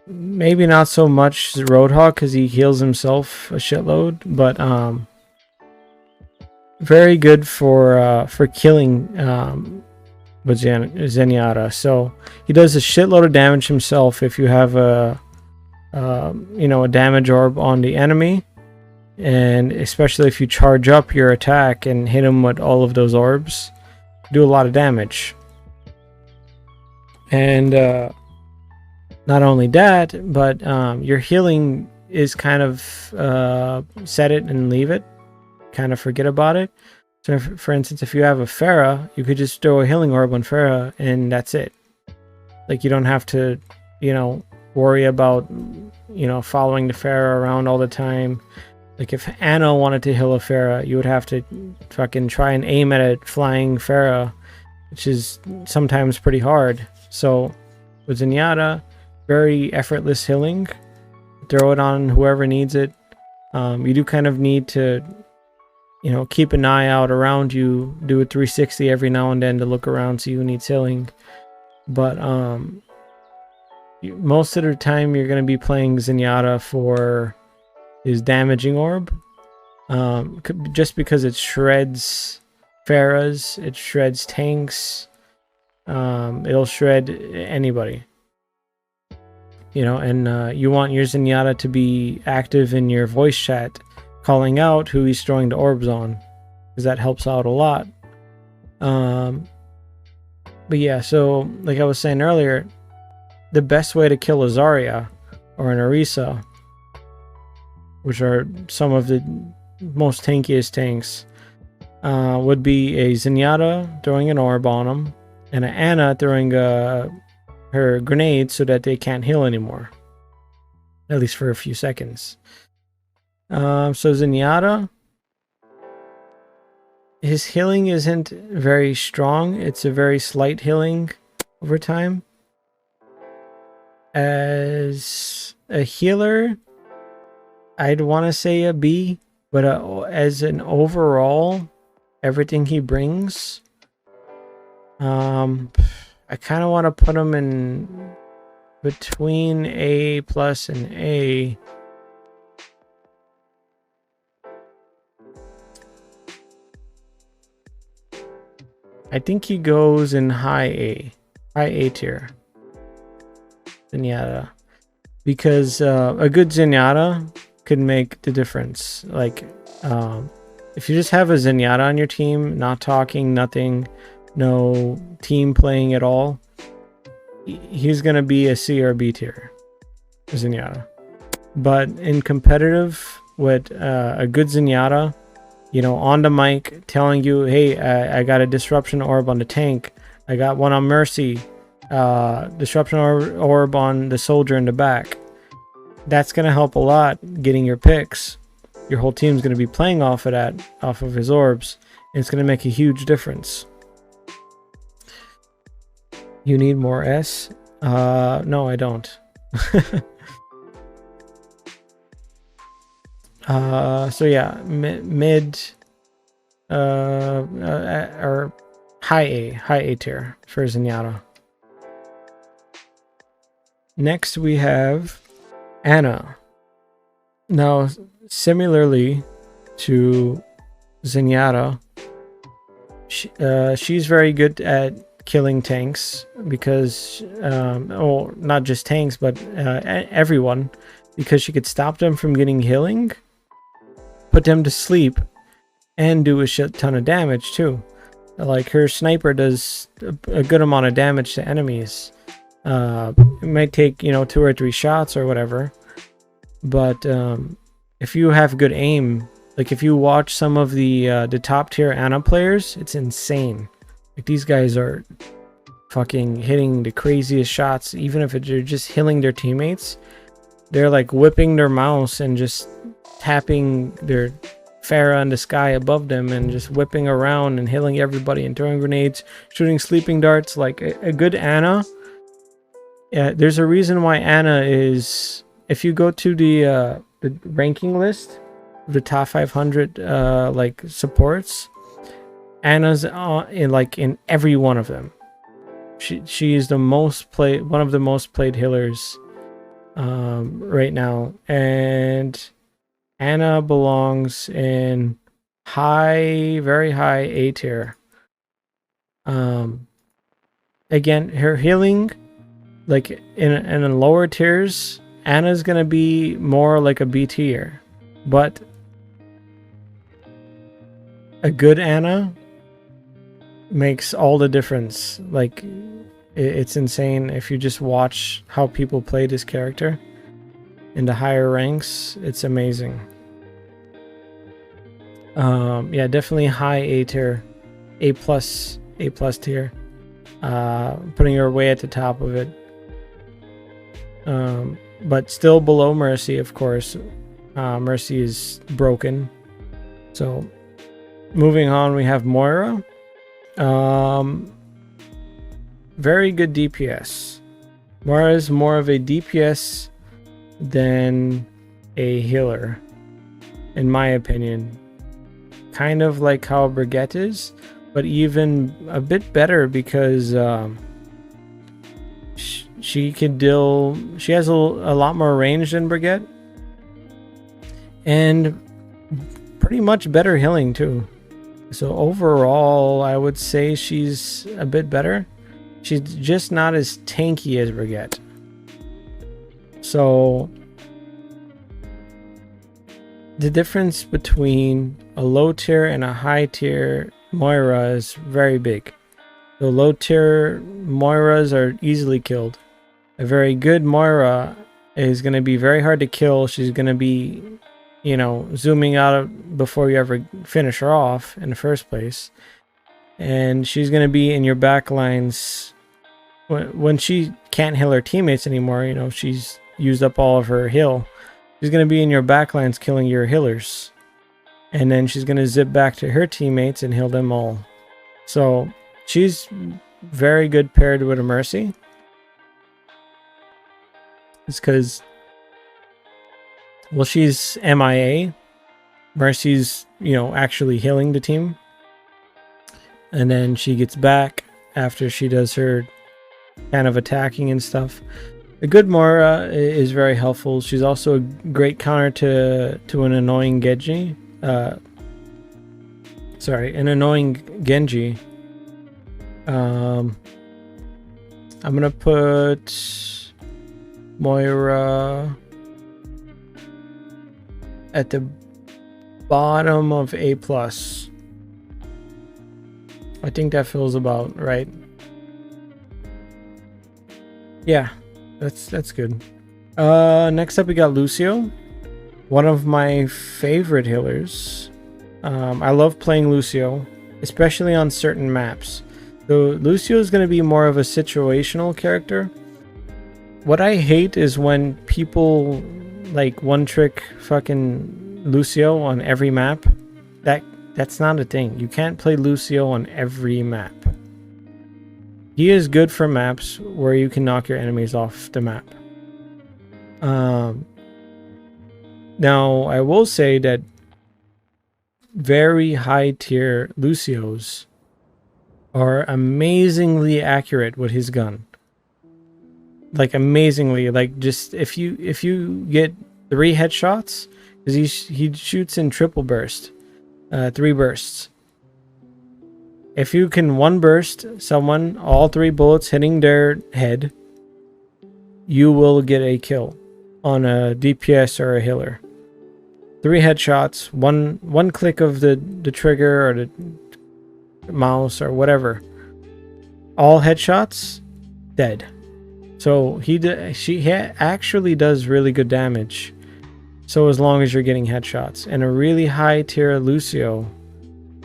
Maybe not so much Roadhog because he heals himself a shitload, but very good for killing with Zenyatta. So he does a shitload of damage himself if you have a you know, a damage orb on the enemy, and especially if you charge up your attack and hit him with all of those orbs, do a lot of damage. And not only that, but your healing is kind of set it and leave it, kind of forget about it. So for instance, if you have a Pharah, you could just throw a healing orb on Pharah and that's it. Like you don't have to, you know, worry about, you know, following the Pharah around all the time. Like if Anna wanted to heal a Pharah, you would have to fucking try and aim at a flying Pharah, which is sometimes pretty hard. So with Zenyatta, very effortless healing. Throw it on whoever needs it. You do kind of need to, you know, keep an eye out around you. Do a 360 every now and then to look around, see who needs healing. But most of the time you're going to be playing Zenyatta for his damaging orb. Just because it shreds Pharahs, it shreds tanks. It'll shred anybody. You know, and you want your Zenyatta to be active in your voice chat, calling out who he's throwing the orbs on, because that helps out a lot. But yeah, so like I was saying earlier, the best way to kill a Zarya or an Orisa, which are some of the most tankiest tanks, would be a Zenyatta throwing an orb on them, and an Ana throwing her grenade so that they can't heal anymore, at least for a few seconds. So Zenyatta, his healing isn't very strong. It's a very slight healing over time. As a healer, I'd want to say a B, but as an overall, everything he brings, I kind of want to put him in between A+ and A. I think he goes in high A tier. Zenyatta, because a good Zenyatta could make the difference. Like, if you just have a Zenyatta on your team, not talking, nothing, no team playing at all, he's gonna be a C or B tier, Zenyatta. But in competitive, with a good Zenyatta, you know, on the mic telling you, hey, I got a disruption orb on the tank, I got one on Mercy, disruption orb on the soldier in the back. That's gonna help a lot getting your picks. Your whole team's gonna be playing off of that, off of his orbs, and it's gonna make a huge difference. You need more S? No, I don't. So yeah, mid or high A tier for Zenyatta. Next we have Ana. Now, similarly to Zenyatta, she's very good at killing tanks because, oh, not just tanks, but everyone, because she could stop them from getting healing, put them to sleep, and do a shit ton of damage too. Like, her sniper does a good amount of damage to enemies. It might take, you know, 2 or 3 shots or whatever, but if you have good aim, like if you watch some of the top tier Ana players, it's insane. Like, these guys are fucking hitting the craziest shots. Even if they're just healing their teammates, they're like whipping their mouse and just tapping their Pharah in the sky above them and just whipping around and healing everybody and throwing grenades, shooting sleeping darts. Like a good Ana. Yeah, there's a reason why Ana is, if you go to the ranking list, the top 500 like supports, Ana's in every one of them. She is the most played, one of the most played healers right now, and Ana belongs in very high A tier. Again, her healing, like in lower tiers, Ana's gonna be more like a B tier, but a good Ana makes all the difference. Like, it's insane if you just watch how people play this character in the higher ranks. It's amazing. Yeah, definitely high A tier, A plus tier, putting her way at the top of it, but still below Mercy, of course. Mercy is broken. So moving on, we have Moira. Very good DPS. Moira is more of a DPS than a healer, in my opinion. Kind of like how Brigitte is, but even a bit better, because she can deal. She has a lot more range than Brigitte, and pretty much better healing too. So overall, I would say she's a bit better. She's just not as tanky as Brigitte. So the difference between a low tier and a high tier Moira is very big. The low tier Moiras are easily killed. A very good Moira is going to be very hard to kill. She's going to be, you know, zooming out before you ever finish her off in the first place. And she's going to be in your back lines when she can't heal her teammates anymore. You know, she's used up all of her heal. She's going to be in your back lines killing your healers. And then she's going to zip back to her teammates and heal them all. So she's very good paired with a Mercy. It's because, well, she's MIA. Mercy's, you know, actually healing the team. And then she gets back after she does her kind of attacking and stuff. A good Moira is very helpful. She's also a great counter to an annoying Genji. An annoying Genji. I'm gonna put Moira at the bottom of A+. I think that feels about right. Yeah, that's good. Next up we got Lucio, one of my favorite healers. I love playing Lucio, especially on certain maps. So Lucio is going to be more of a situational character. What I hate is when people like one trick fucking Lucio on every map. That's not a thing. You can't play Lucio on every map. He is good for maps where you can knock your enemies off the map. Now, I will say that very high tier Lucios are amazingly accurate with his gun. Like amazingly, like just if you get 3 headshots, because he shoots in triple burst, 3 bursts. If you can 1 burst someone, all 3 bullets hitting their head, you will get a kill on a DPS or a healer. 3 headshots, one click of the trigger or the mouse or whatever. All headshots, dead. So she actually does really good damage. So as long as you're getting headshots. And a really high tier Lucio,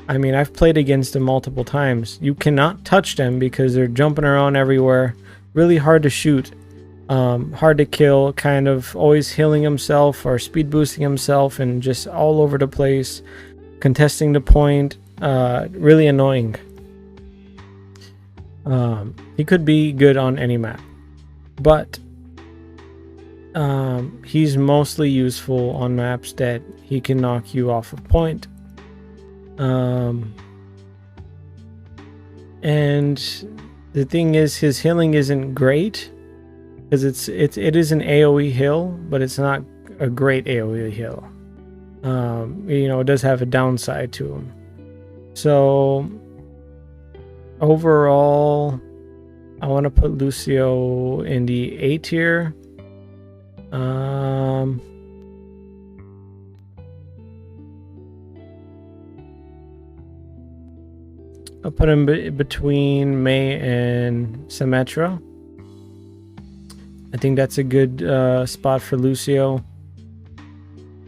I mean, I've played against them multiple times. You cannot touch them because they're jumping around everywhere. Really hard to shoot. Hard to kill, kind of always healing himself or speed boosting himself and just all over the place, contesting the point. Really annoying. He could be good on any map, but he's mostly useful on maps that he can knock you off a point. And the thing is, his healing isn't great. Because it is an AoE heal, but it's not a great AoE heal. You know, it does have a downside to him. So overall, I want to put Lucio in the A tier. I'll put him between Mei and Symmetra. I think that's a good spot for Lucio.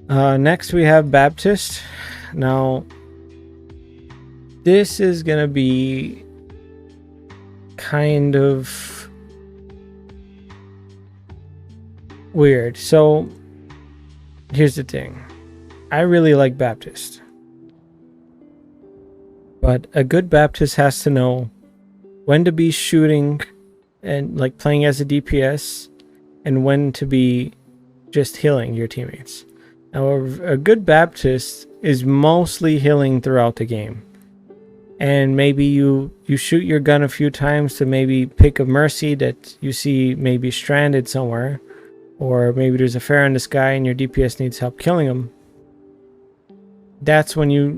Next we have Baptiste. Now, this is gonna be kind of weird. So, here's the thing. I really like Baptiste. But a good Baptiste has to know when to be shooting and like playing as a DPS and when to be just healing your teammates. Now, a good Baptiste is mostly healing throughout the game. And maybe you shoot your gun a few times to maybe pick a Mercy that you see maybe stranded somewhere. Or maybe there's a Pharah in the sky and your DPS needs help killing him. That's when you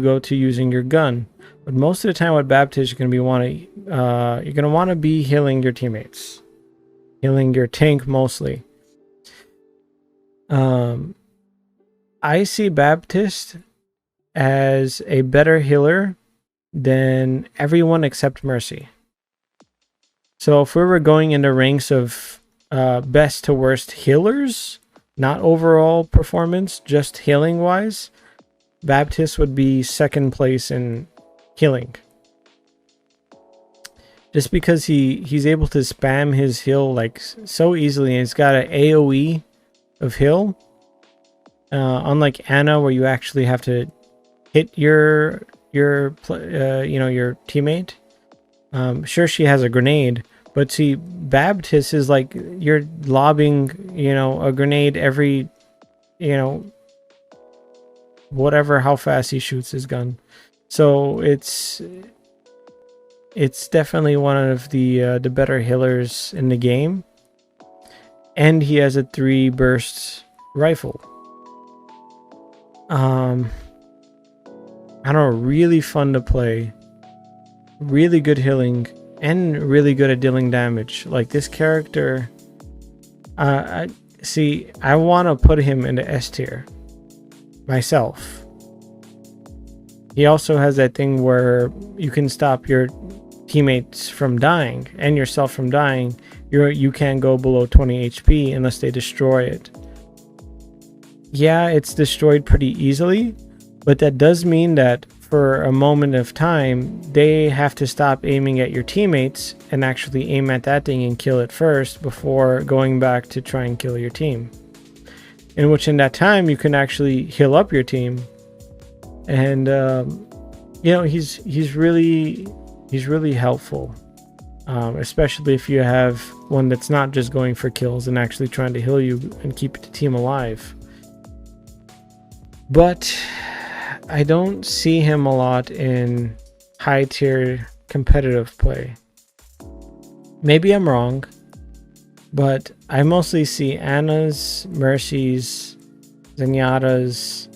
go to using your gun. But most of the time with Baptiste, you're gonna want to be healing your teammates. Healing your tank mostly. I see Baptiste as a better healer than everyone except Mercy. So if we were going into ranks of best to worst healers, not overall performance, just healing wise, Baptiste would be second place in healing. Just because he's able to spam his heal like so easily, and he's got an AoE of heal. Unlike Ana, where you actually have to hit your teammate. Sure, she has a grenade, but see, Baptiste is like you're lobbing, a grenade every, whatever how fast he shoots his gun. So it's definitely one of the better healers in the game, and he has a 3 burst rifle. I don't know, really fun to play, really good healing, and really good at dealing damage. Like this character, I want to put him into S tier myself. He also has that thing where you can stop your teammates from dying and yourself from dying. You can't go below 20 HP unless they destroy it. Yeah, it's destroyed pretty easily, but that does mean that for a moment of time, they have to stop aiming at your teammates and actually aim at that thing and kill it first before going back to try and kill your team. In which in that time, you can actually heal up your team. And, he's really helpful. Especially if you have one that's not just going for kills and actually trying to heal you and keep the team alive. But I don't see him a lot in high tier competitive play. Maybe I'm wrong, but I mostly see Ana's, Mercy's, Zenyatta's,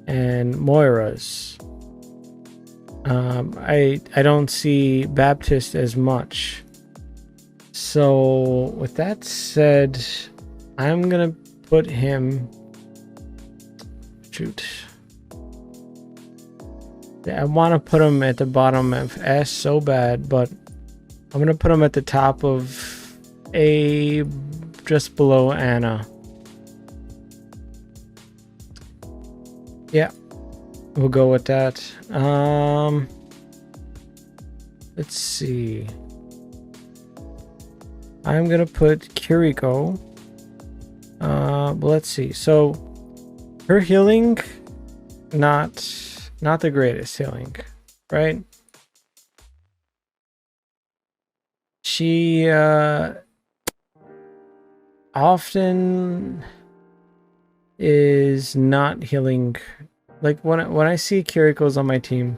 and Moira's. I don't see Baptiste as much. So with that said, I'm gonna put him. Shoot. Yeah, I want to put him at the bottom of S so bad, but I'm gonna put him at the top of A, just below Ana. Yeah, we'll go with that. Let's see. I'm gonna put Kiriko. But let's see. So her healing, not the greatest healing, right? She often is not healing. Like when I see Kiriko's on my team,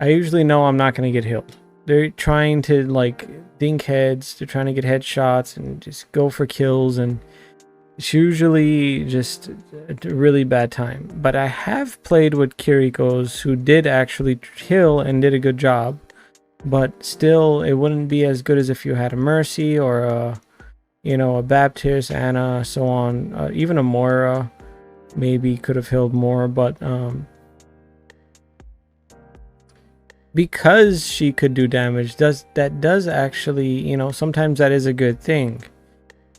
I usually know I'm not going to get healed. They're trying to like dink heads, they're trying to get headshots and just go for kills, and it's usually just a really bad time. But I have played with Kiriko's who did actually heal and did a good job, but still it wouldn't be as good as if you had a Mercy or a Baptiste, Ana, so on. Even a Moira maybe could have healed more, but because she could do damage, does actually, sometimes that is a good thing.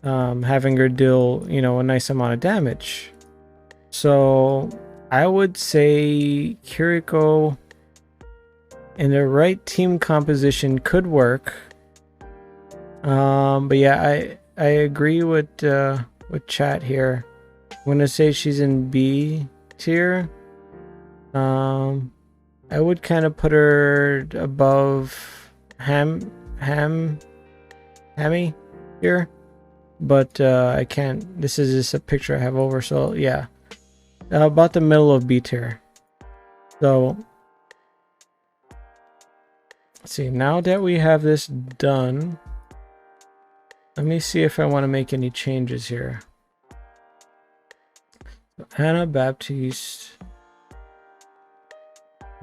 Having her deal, a nice amount of damage. So I would say Kiriko in the right team composition could work. But yeah, I agree with chat here. I'm gonna say she's in B tier. I would kind of put her above Hammy here. But I can't. This is just a picture I have over, so yeah, about the middle of B tier. So let's see. Now that we have this done, let me see if I want to make any changes here. So Ana, Baptiste,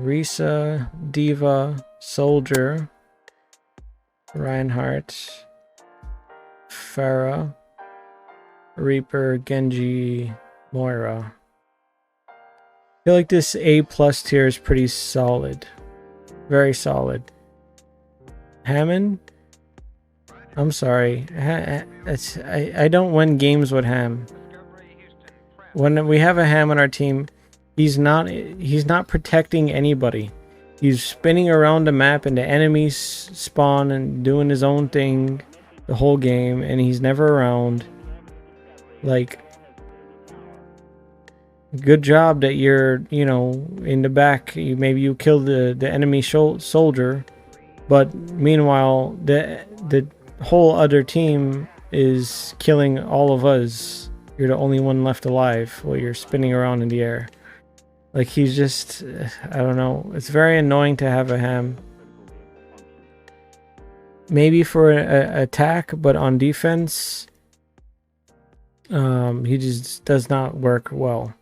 Orisa, Diva, Soldier, Reinhardt, Pharah, Reaper, Genji, Moira. I feel like this A+ tier is pretty solid. Very solid. Hammond, I'm sorry. I don't win games with Ham. When we have a Ham on our team, he's not protecting anybody. He's spinning around the map and the enemies spawn and doing his own thing the whole game, and he's never around. Like, good job that you're, you know, in the back. Maybe you killed the enemy soldier, but meanwhile the whole other team is killing all of us. You're the only one left alive while you're spinning around in the air. Like, he's just, I don't know. It's very annoying to have a Ham. Maybe for an attack, but on defense, he just does not work well.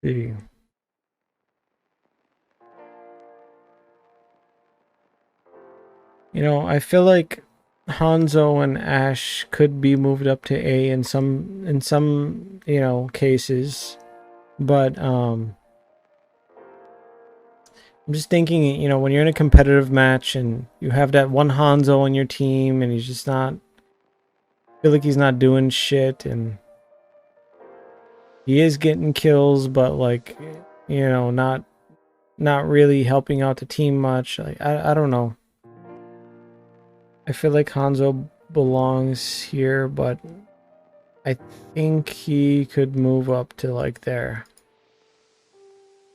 See. You know, I feel like Hanzo and Ashe could be moved up to A in some you know, cases, but I'm just thinking, you know, when you're in a competitive match and you have that one Hanzo on your team and he's just not, I feel like he's not doing shit, and he is getting kills, but like, you know, not really helping out the team much. Like, I don't know. I feel like Hanzo belongs here, but I think he could move up to like there.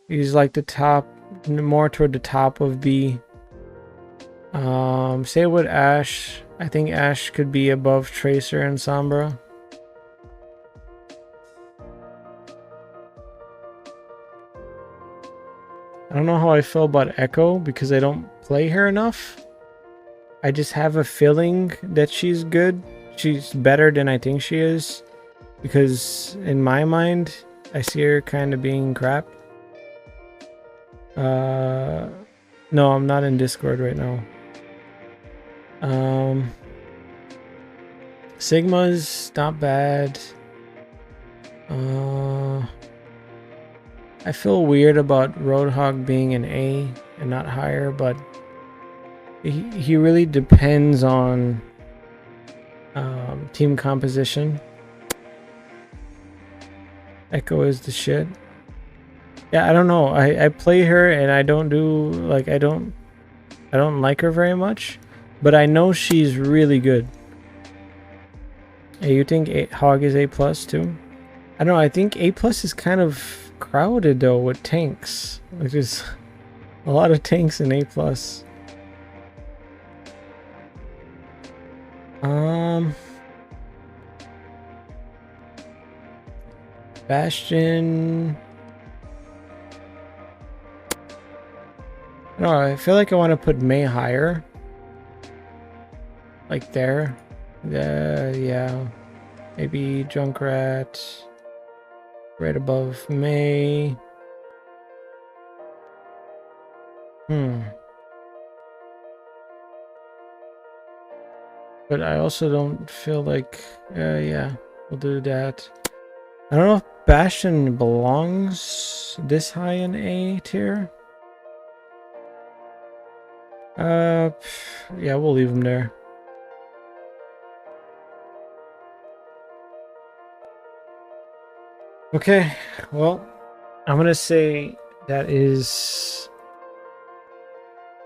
He's like the top, more toward the top of B. Say with Ashe. I think Ashe could be above Tracer and Sombra. I don't know how I feel about Echo because I don't play her enough. I just have a feeling that she's good. She's better than I think she is. Because in my mind, I see her kind of being crap. No, I'm not in Discord right now. Sigma's not bad. I feel weird about Roadhog being an A and not higher, but he really depends on team composition. Echo is the shit. Yeah, I don't know. I play her and I don't do, like, I don't like her very much, but I know she's really good. Hey, you think Hog is A+ too? I don't know. I think A+ is kind of crowded though with tanks. Like, there's a lot of tanks in A+. Bastion. No, I feel like I want to put Mei higher. Like there. Yeah. Maybe Junkrat right above Mei. But I also don't feel like, yeah, we'll do that. I don't know if Bastion belongs this high in A tier. Yeah, we'll leave him there. Okay, well, I'm gonna say that is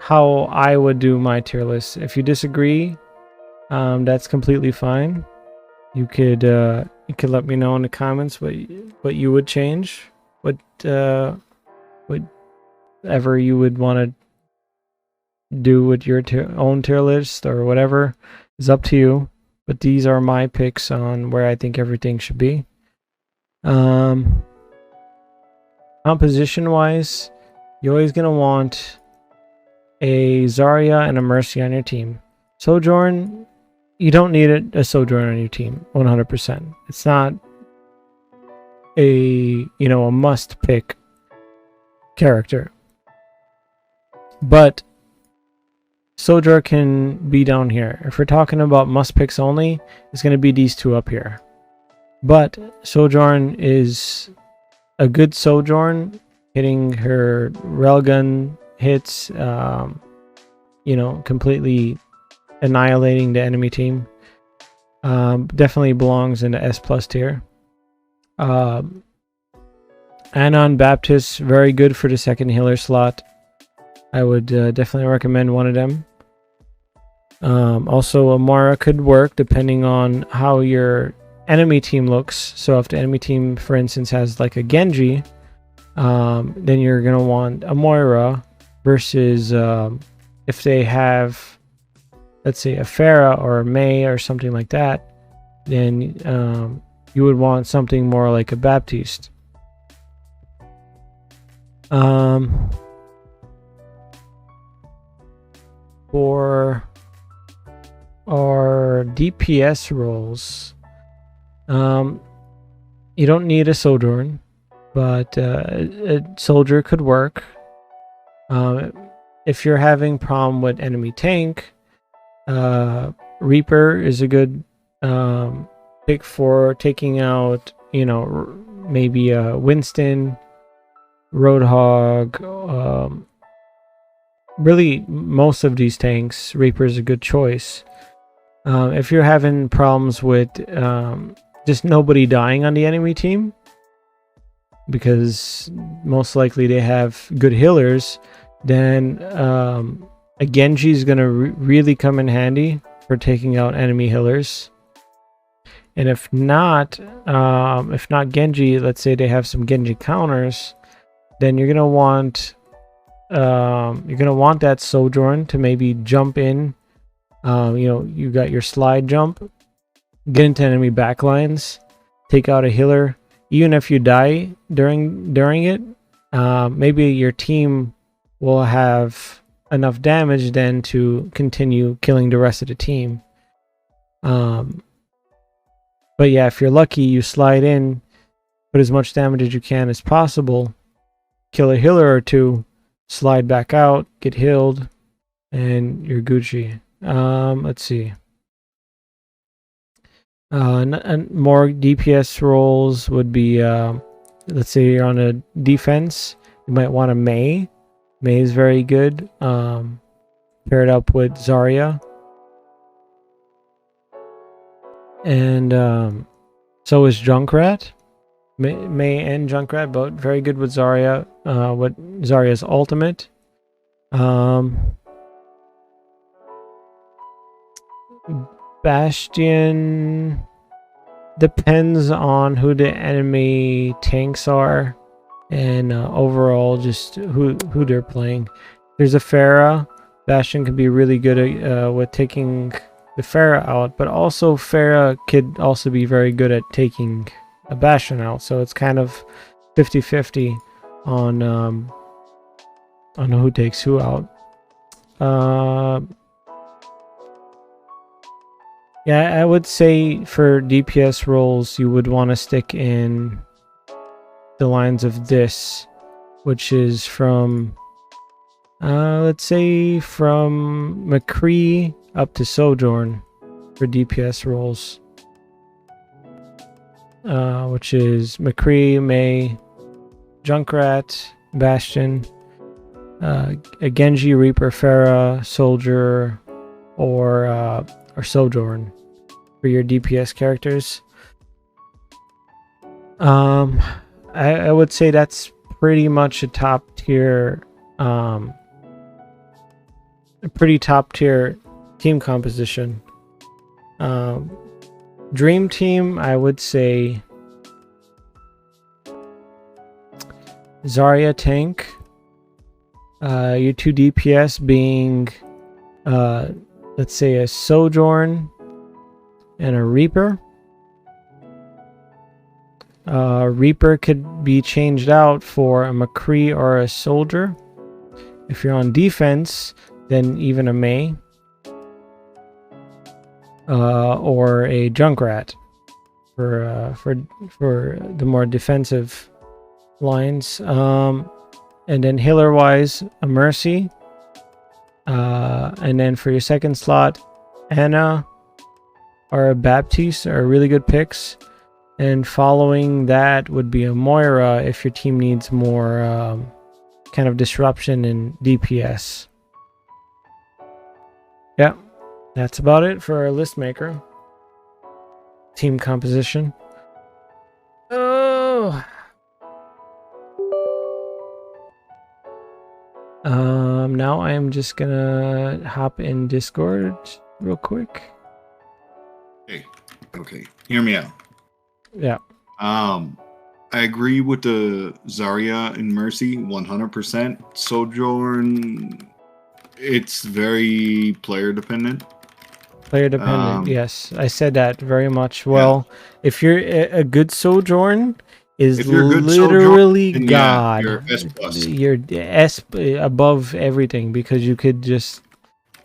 how I would do my tier list. If you disagree, that's completely fine. You could let me know in the comments what you would change, whatever you would want to do with your own tier list or whatever is up to you. But these are my picks on where I think everything should be. Composition wise, you're always gonna want a Zarya and a Mercy on your team. Sojourn, you don't need a Sojourn on your team 100%. It's not a must pick character, but Sojourn can be down here. If we're talking about must picks only, it's going to be these two up here. But Sojourn is a good Sojourn hitting her railgun hits, you know, completely annihilating the enemy team. Definitely belongs in the S+ tier. Anon Baptiste, very good for the second healer slot. I would definitely recommend one of them. Also, a Moira could work depending on how your enemy team looks. So if the enemy team, for instance, has like a Genji, then you're going to want a Moira versus if they have, let's say, a Pharah or a Mei or something like that, then you would want something more like a Baptiste. For our DPS roles, you don't need a Sojourn, but a soldier could work. If you're having problem with enemy tank, Reaper is a good pick for taking out, you know, maybe a Winston, Roadhog. Really, most of these tanks, Reaper is a good choice. If you're having problems with just nobody dying on the enemy team, because most likely they have good healers, then a Genji is going to really come in handy for taking out enemy healers. And if not Genji, let's say they have some Genji counters, then you're gonna want that Sojourn to maybe jump in. You know, you got your slide jump, get into enemy backlines, take out a healer. Even if you die during it, maybe your team will have enough damage then to continue killing the rest of the team. But yeah, if you're lucky, you slide in, put as much damage as you can as possible, kill a healer or two, slide back out, get healed, and you're Gucci. Let's see. And more DPS roles would be, let's say you're on a defense, you might want a Mei. Mei is very good, paired up with Zarya. And so is Junkrat. Mei and Junkrat, both very good with Zarya. With Zarya's ultimate. Bastion depends on who the enemy tanks are, and overall just who they're playing. There's a Pharah. Bastion can be really good at, with taking the Pharah out, but also Pharah could also be very good at taking a Bastion out. So it's kind of 50-50 on who takes who out. Yeah, I would say for DPS roles, you would want to stick in the lines of this, which is from, let's say, from Mcree up to Sojourn for DPS roles, which is Mcree, Mei, Junkrat, Bastion, a Genji, Reaper, Pharah, Soldier, or Sojourn for your DPS characters. I would say that's pretty much a top tier, pretty top tier team composition. Dream team, I would say Zarya tank, your 2 DPS being let's say a Sojourn and a Reaper. Reaper could be changed out for a Mcree or a Soldier. If you're on defense, then even a Mei or a Junkrat for the more defensive lines. And then healer wise, a Mercy. And then for your second slot, Ana or a Baptiste are really good picks. And following that would be a Moira if your team needs more kind of disruption in DPS. Yeah, that's about it for our list maker. Team composition. Oh. Now I'm just gonna hop in Discord real quick. Okay. Hear me out. Yeah. I agree with the Zarya and Mercy 100%. Sojourn, it's very player dependent. Player dependent, yes. I said that very much. Well, if you're a good Sojourn is literally Sojourn, God. Yeah, you're S+. You're S above everything because you could just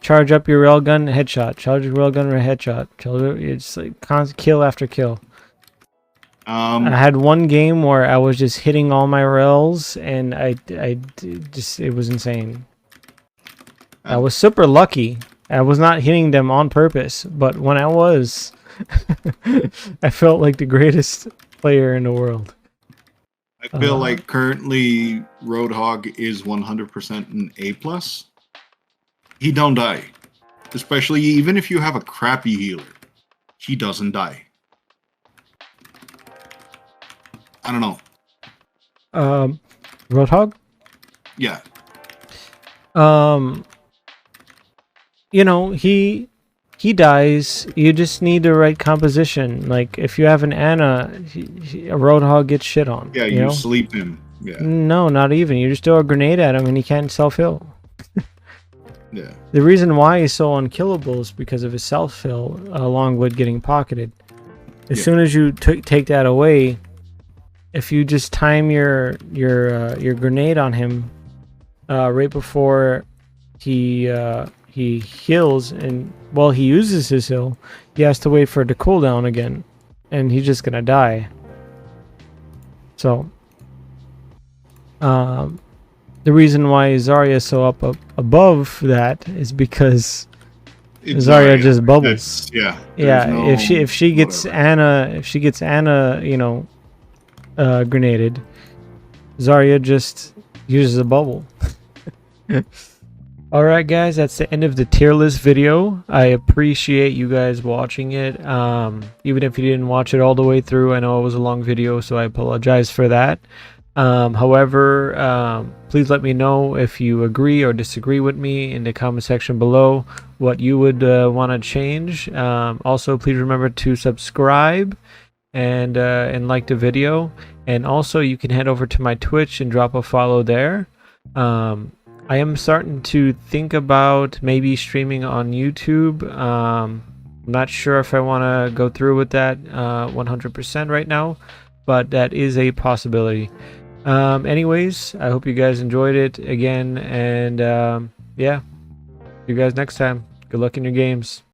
charge up your railgun, headshot. Charge your railgun, headshot. It's like constant kill after kill. I had one game where I was just hitting all my rails, and it was insane. I was super lucky. I was not hitting them on purpose, but when I was, I felt like the greatest player in the world. I feel like currently Roadhog is 100% an A+. He don't die. Especially even if you have a crappy healer. He doesn't die. I don't know. Roadhog? Yeah. You know, he dies. You just need the right composition. Like if you have an Ana, a Roadhog gets shit on. Yeah, you sleep him. Yeah. No, not even. You just throw a grenade at him and he can't self-heal. Yeah. The reason why he's so unkillable is because of his self-heal, along with getting pocketed. As soon as you take that away, if you just time your grenade on him right before he heals, and while he uses his heal, he has to wait for it to cool down again, and he's just gonna die. So the reason why Zarya is so up above that is because Zarya just bubbles. Yeah. If she gets Ana, you know, grenaded, Zarya just uses a bubble. Alright guys, that's the end of the tier list video. I appreciate you guys watching it. Even if you didn't watch it all the way through, I know it was a long video, so I apologize for that. However, please let me know if you agree or disagree with me in the comment section below, what you would want to change. Also, please remember to subscribe and like the video. And also, you can head over to my Twitch and drop a follow there. I am starting to think about maybe streaming on YouTube. I'm not sure if I want to go through with that 100% right now, but that is a possibility. Anyways, I hope you guys enjoyed it again, and yeah, see you guys next time. Good luck in your games.